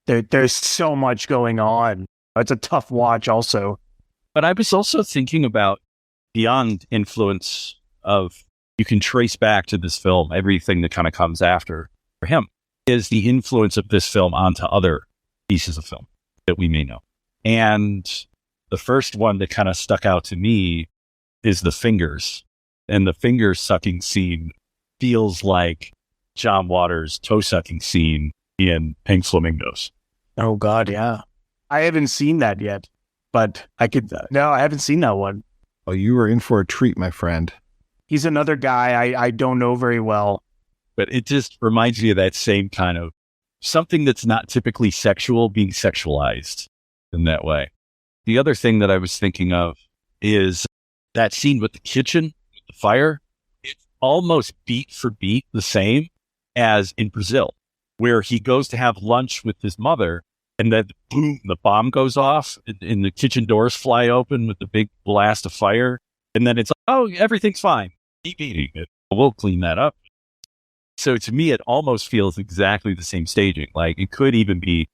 there's so much going on. It's a tough watch also. But I was also thinking about beyond influence of, you can trace back to this film, everything that kind of comes after for him is the influence of this film onto other pieces of film that we may know. And the first one that kind of stuck out to me is the fingers. And the finger sucking scene feels like John Waters' toe sucking scene in Pink Flamingos. Oh God, yeah. I haven't seen that yet, but I haven't seen that one. Oh, you were in for a treat, my friend. He's another guy I don't know very well. But it just reminds me of that same kind of something that's not typically sexual being sexualized in that way. The other thing that I was thinking of is that scene with the kitchen, with the fire. It's almost beat for beat the same as in Brazil, where he goes to have lunch with his mother, and then boom, the bomb goes off, and the kitchen doors fly open with the big blast of fire. And then it's like, oh, everything's fine. Keep eating it. We'll clean that up. So to me, it almost feels exactly the same staging. Like, it could even be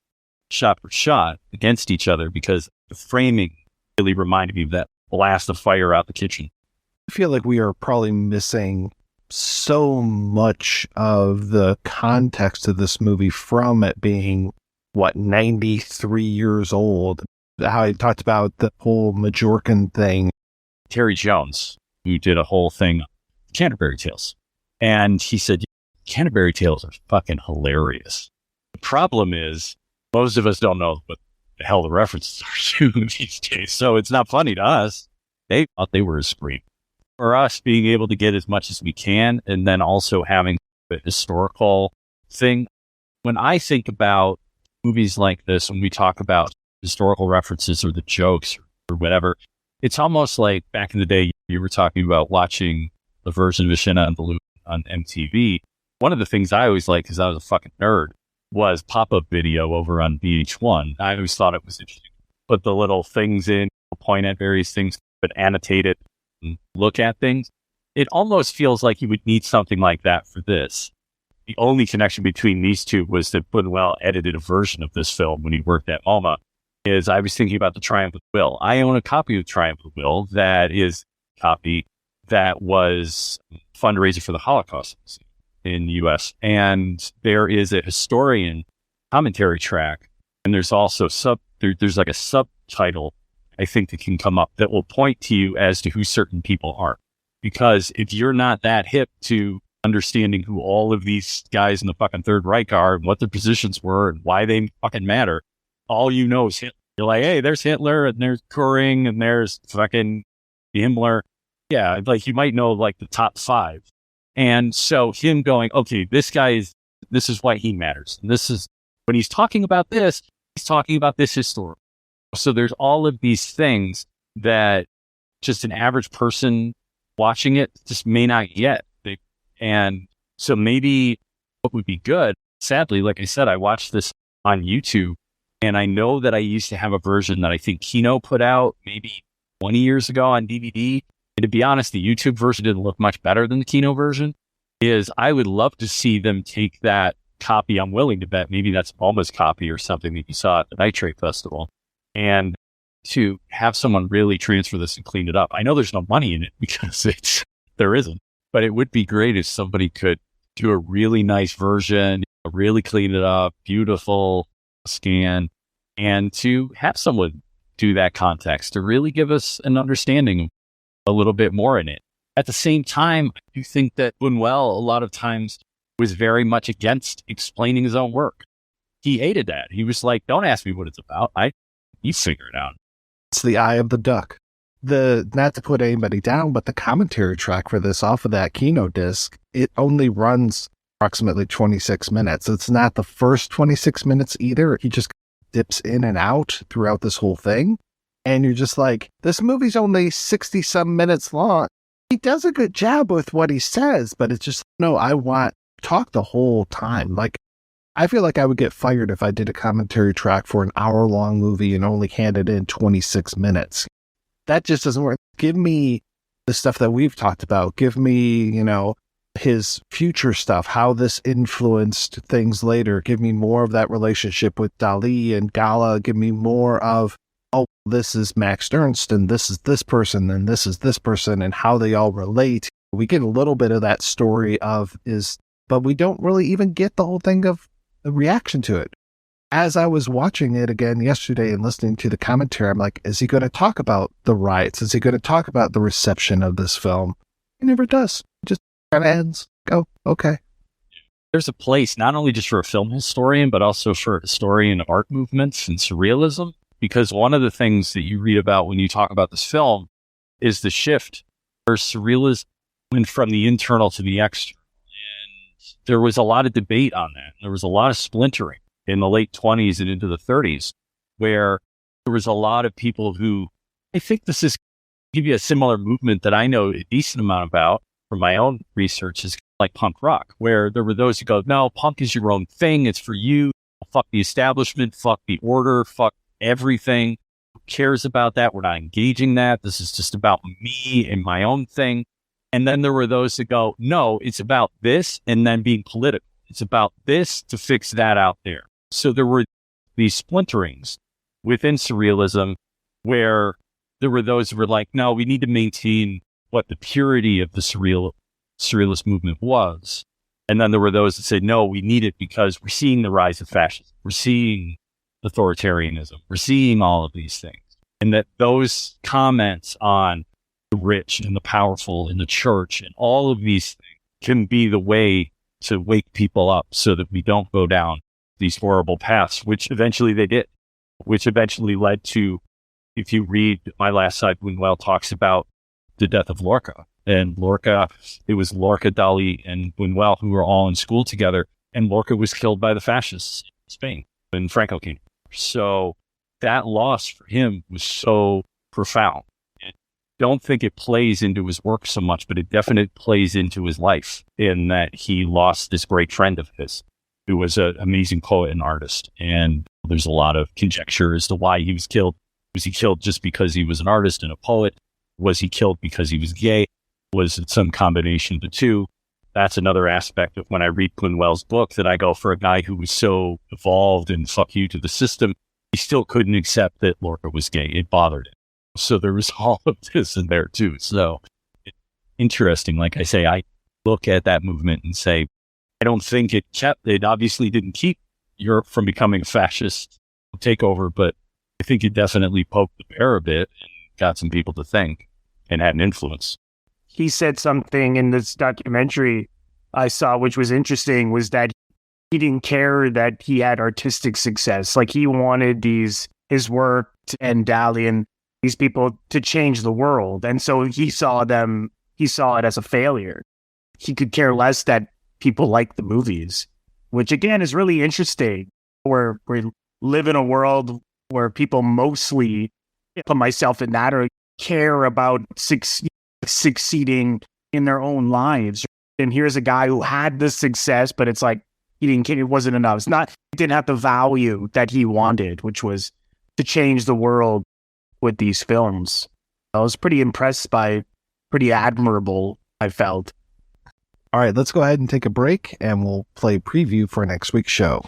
shot for shot against each other, because the framing really reminded me of that blast of fire out the kitchen. I feel like we are probably missing so much of the context of this movie from it being, 93 years old. How I talked about the whole Majorcan thing. Terry Jones, who did a whole thing, Canterbury Tales. And he said, Canterbury Tales are fucking hilarious. The problem is, most of us don't know what the hell the references are to these days. So it's not funny to us. They thought they were a scream. For us, being able to get as much as we can, and then also having a historical thing. When I think about movies like this, when we talk about historical references or the jokes or whatever, it's almost like back in the day, you were talking about watching the version of Vishina and Baloo on MTV. One of the things I always liked, because I was a fucking nerd, was pop-up video over on VH1. I always thought it was interesting. Put the little things in, point at various things, but annotate it and look at things. It almost feels like you would need something like that for this. The only connection between these two was that Bunuel edited a version of this film when he worked at MoMA. Is I was thinking about the Triumph of the Will. I own a copy of Triumph of the Will that is a copy that was a fundraiser for the Holocaust in the U.S. And there is a historian commentary track, and there's also there's like a subtitle, I think, that can come up that will point to you as to who certain people are. Because if you're not that hip to understanding who all of these guys in the fucking Third Reich are and what their positions were and why they fucking matter, all you know is Hitler. You're like, hey, there's Hitler and there's Goering and there's fucking Himmler. Yeah, like you might know like the top 5. And so him going, okay, this is why he matters. And this is, when he's talking about this, he's talking about this historical. So there's all of these things that just an average person watching it just may not get. And so maybe what would be good, sadly, like I said, I watched this on YouTube, and I know that I used to have a version that I think Kino put out maybe 20 years ago on DVD. And to be honest, the YouTube version didn't look much better than the Kino version. I would love to see them take that copy. I'm willing to bet maybe that's Alma's copy or something that you saw at the Nitrate Festival, and to have someone really transfer this and clean it up. I know there's no money in it because there isn't, but it would be great if somebody could do a really nice version, really clean it up, beautiful scan, and to have someone do that context to really give us an understanding a little bit more in it. At the same time, I do think that Bunuel a lot of times was very much against explaining his own work. He hated that. He was like, don't ask me what it's about. You figure it out. It's the eye of the duck. Not to put anybody down, but the commentary track for this off of that Kino disc, it only runs approximately 26 minutes. It's not the first 26 minutes either. He just dips in and out throughout this whole thing. And you're just like, this movie's only 60 some minutes long. He does a good job with what he says, but it's just, no, I want to talk the whole time. Like, I feel like I would get fired if I did a commentary track for an hour-long movie and only handed in 26 minutes. That just doesn't work. Give me the stuff that we've talked about. Give me, his future stuff, how this influenced things later. Give me more of that relationship with Dali and Gala. Give me more of, oh, this is Max Ernst, and this is this person, and this is this person, and how they all relate. We get a little bit of that story but we don't really even get the whole thing of the reaction to it. As I was watching it again yesterday and listening to the commentary, I'm like, is he going to talk about the riots? Is he going to talk about the reception of this film? He never does. It just kind of ends. Go, okay. There's a place not only just for a film historian, but also for a historian of art movements and surrealism. Because one of the things that you read about when you talk about this film is the shift where surrealism went from the internal to the external. And there was a lot of debate on that. There was a lot of splintering in the late 20s and into the 30s, where there was a lot of people who, I think this is give you a similar movement that I know a decent amount about from my own research, is like punk rock, where there were those who go, no, punk is your own thing. It's for you. Fuck the establishment. Fuck the order. Fuck everything. Who cares about that? We're not engaging that. This is just about me and my own thing. And then there were those that go, no, it's about this, and then being political. It's about this to fix that out there. So there were these splinterings within surrealism where there were those who were like, no, we need to maintain what the purity of the surrealist movement was. And then there were those that said, no, we need it because we're seeing the rise of fascism. We're seeing authoritarianism. We're seeing all of these things. And that those comments on the rich and the powerful in the church and all of these things can be the way to wake people up so that we don't go down these horrible paths, which eventually they did, which eventually led to, if you read My Last Side, Bunuel talks about the death of Lorca. And Lorca, it was Lorca, Dali, and Bunuel who were all in school together. And Lorca was killed by the fascists in Spain when Franco came. So that loss for him was so profound. I don't think it plays into his work so much, but it definitely plays into his life in that he lost this great friend of his, who was an amazing poet and artist. And there's a lot of conjecture as to why he was killed. Was he killed just because he was an artist and a poet? Was he killed because he was gay? Was it some combination of the two? That's another aspect of when I read Bunuel's book that I go, for a guy who was so evolved and fuck you to the system, he still couldn't accept that Lorca was gay. It bothered him. So there was all of this in there too. So interesting. Like I say, I look at that movement and say, I don't think it obviously didn't keep Europe from becoming a fascist takeover, but I think it definitely poked the bear a bit and got some people to think and had an influence. he said something in this documentary I saw, which was interesting, was that he didn't care that he had artistic success. Like, he wanted his work and Dali and these people to change the world. And so he saw it as a failure. He could care less that people like the movies, which again is really interesting. Where we live in a world where people mostly, put myself in that, or care about succeeding in their own lives. And here's a guy who had this success, but it's like, he didn't care. It wasn't enough. He didn't have the value that he wanted, which was to change the world with these films. I was pretty impressed pretty admirable, I felt. All right, let's go ahead and take a break, and we'll play preview for next week's show.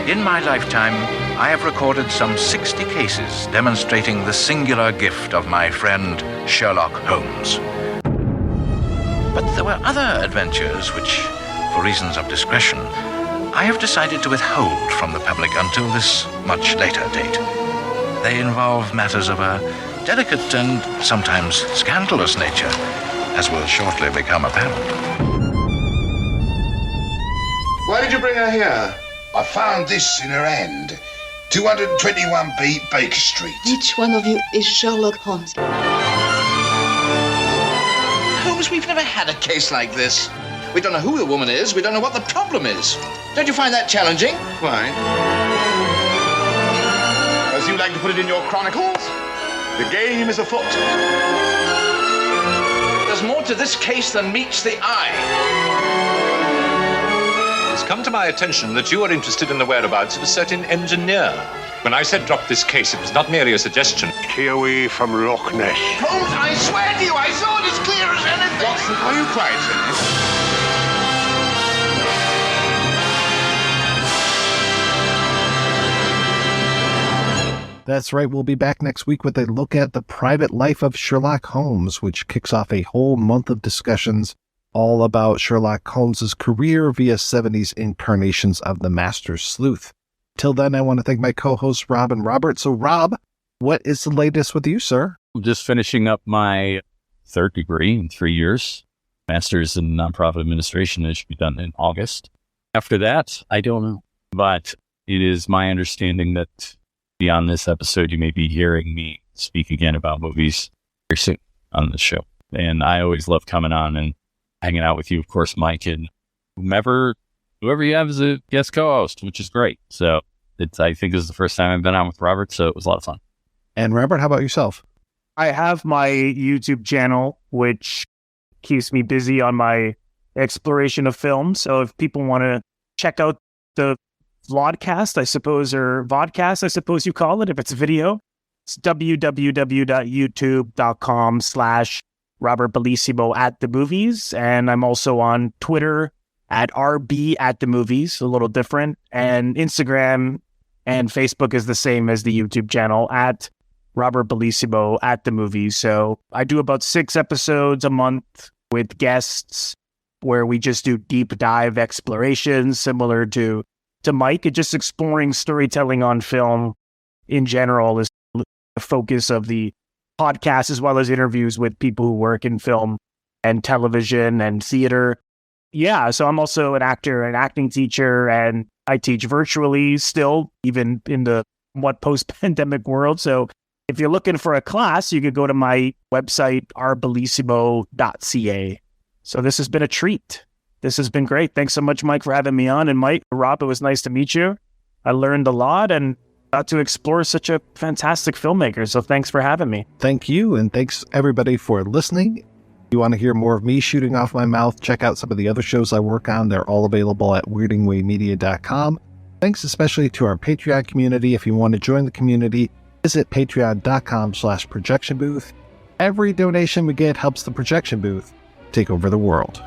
In my lifetime, I have recorded some 60 cases demonstrating the singular gift of my friend Sherlock Holmes. But there were other adventures which, for reasons of discretion, I have decided to withhold from the public until this much later date. They involve matters of a delicate and sometimes scandalous nature, as will shortly become apparent. Why did you bring her here? I found this in her hand. 221B Baker Street. Which one of you is Sherlock Holmes? Holmes, we've never had a case like this. We don't know who the woman is. We don't know what the problem is. Don't you find that challenging? Why? As you like to put it in your chronicles, the game is afoot. There's more to this case than meets the eye. It's come to my attention that you are interested in the whereabouts of a certain engineer. When I said drop this case, it was not merely a suggestion. Kiwi from Loch Ness. Holmes, I swear to you, I saw it as clear as anything. Watson, are you quiet, Sidney? That's right, we'll be back next week with a look at the private life of Sherlock Holmes, which kicks off a whole month of discussions all about Sherlock Holmes's career via 70s incarnations of the Master Sleuth. Till then, I want to thank my co-hosts Rob and Robert. So Rob, what is the latest with you, sir? I'm just finishing up my third degree in 3 years. Master's in Nonprofit Administration. It should be done in August. After that, I don't know. But it is my understanding that beyond this episode, you may be hearing me speak again about movies very soon on the show. And I always love coming on and hanging out with you, of course, Mike, and whoever you have as a guest co-host, which is great. So I think this is the first time I've been on with Robert, so it was a lot of fun. And Robert, how about yourself? I have my YouTube channel, which keeps me busy on my exploration of film. So if people want to check out the vlogcast, I suppose, or vodcast, I suppose you call it, if it's video, it's www.youtube.com/Robert Bellissimo at the movies. And I'm also on Twitter at RB at the movies, a little different. And Instagram and Facebook is the same as the YouTube channel at Robert Bellissimo at the movies. So I do about 6 episodes a month with guests where we just do deep dive explorations similar to Mike. And just exploring storytelling on film in general is the focus of the podcast, as well as interviews with people who work in film and television and theater. Yeah, so I'm also an actor, an acting teacher, and I teach virtually still, even in the post-pandemic world. So if you're looking for a class, you could go to my website, rbellissimo.ca. So this has been a treat. This has been great. Thanks so much, Mike, for having me on. And Mike, Rob, it was nice to meet you. I learned a lot and got to explore such a fantastic filmmaker. So thanks for having me. Thank you. And thanks everybody for listening. If you want to hear more of me shooting off my mouth, check out some of the other shows I work on. They're all available at weirdingwaymedia.com. Thanks especially to our Patreon community. If you want to join the community, visit patreon.com/projection booth. Every donation we get helps the projection booth take over the world.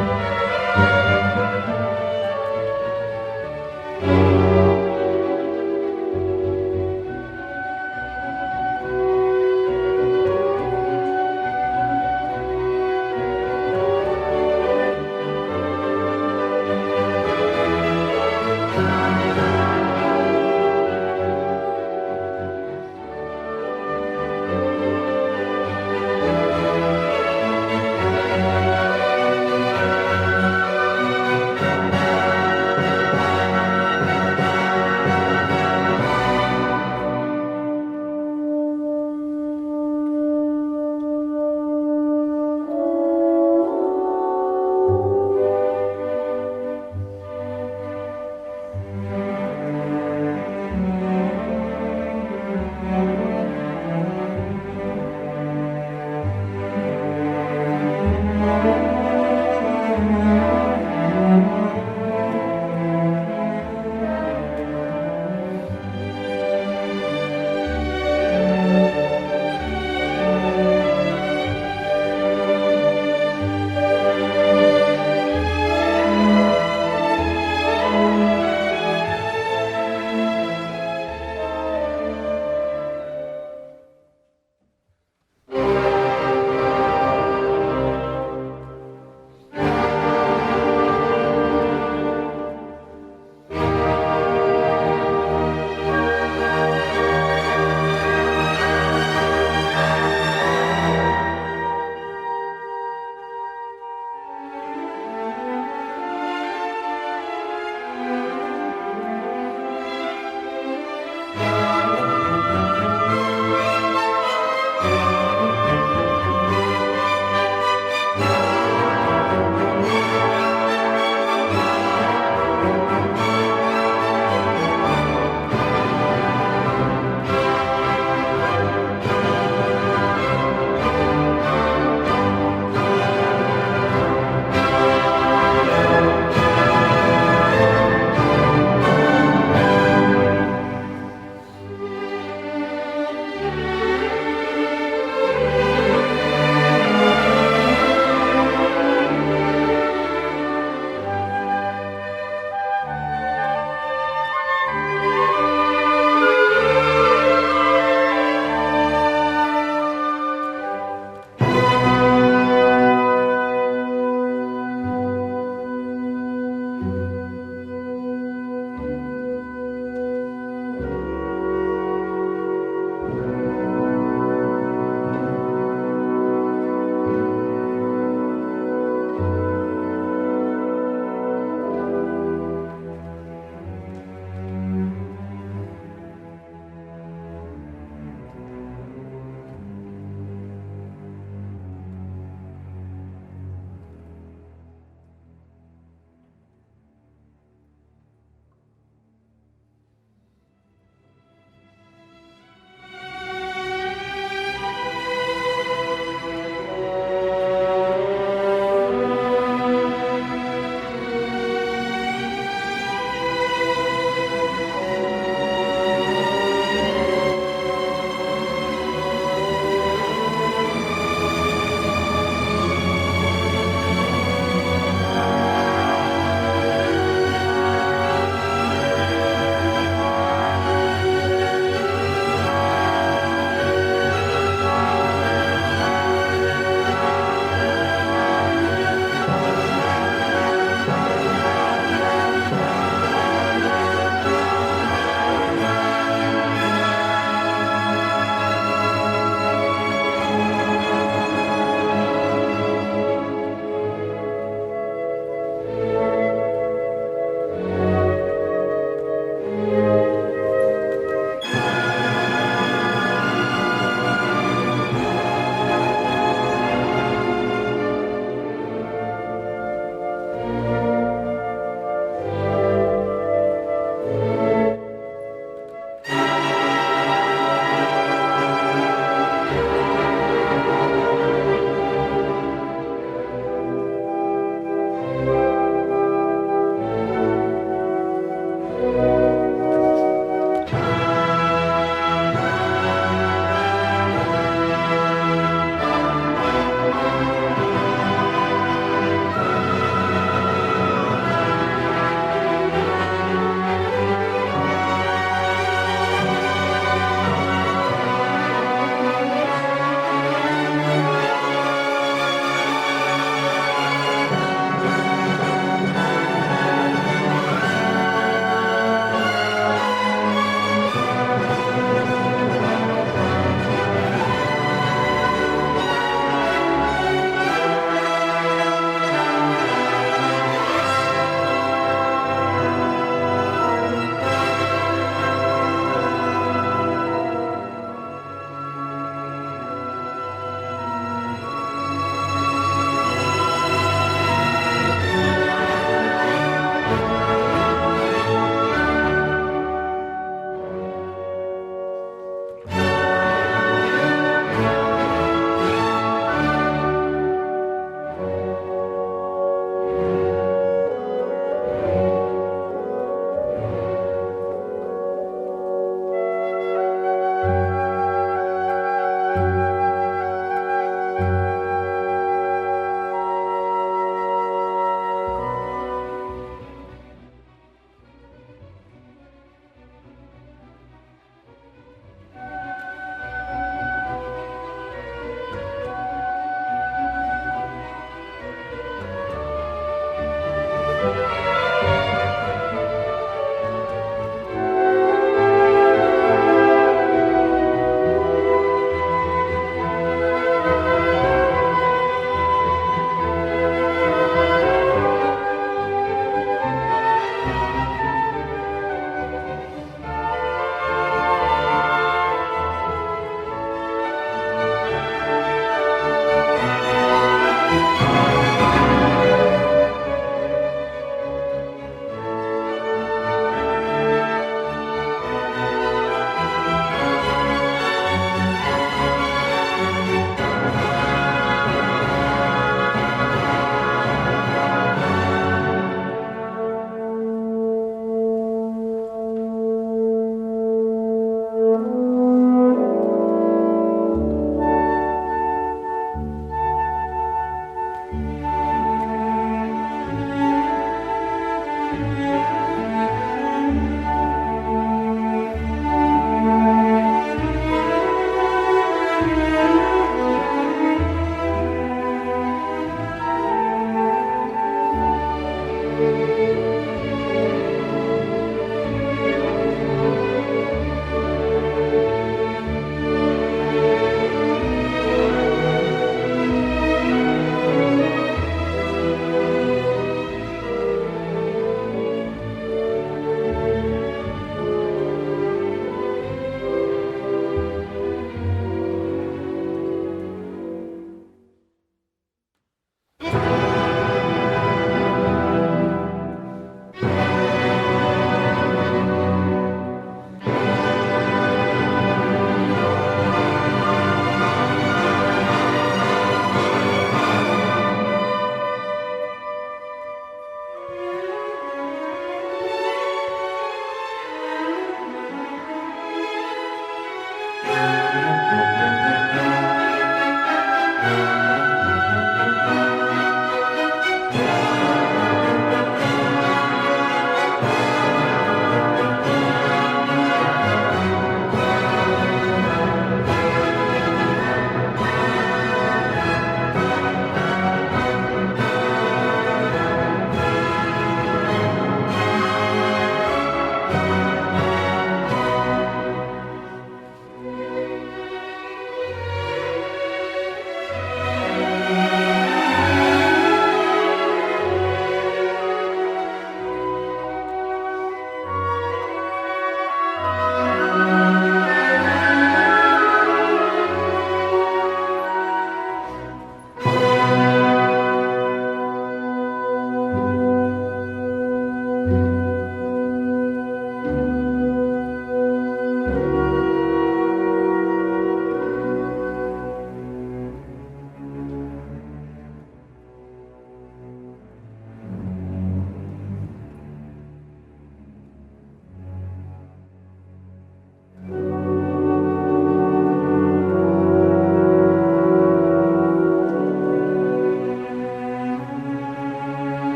Bye.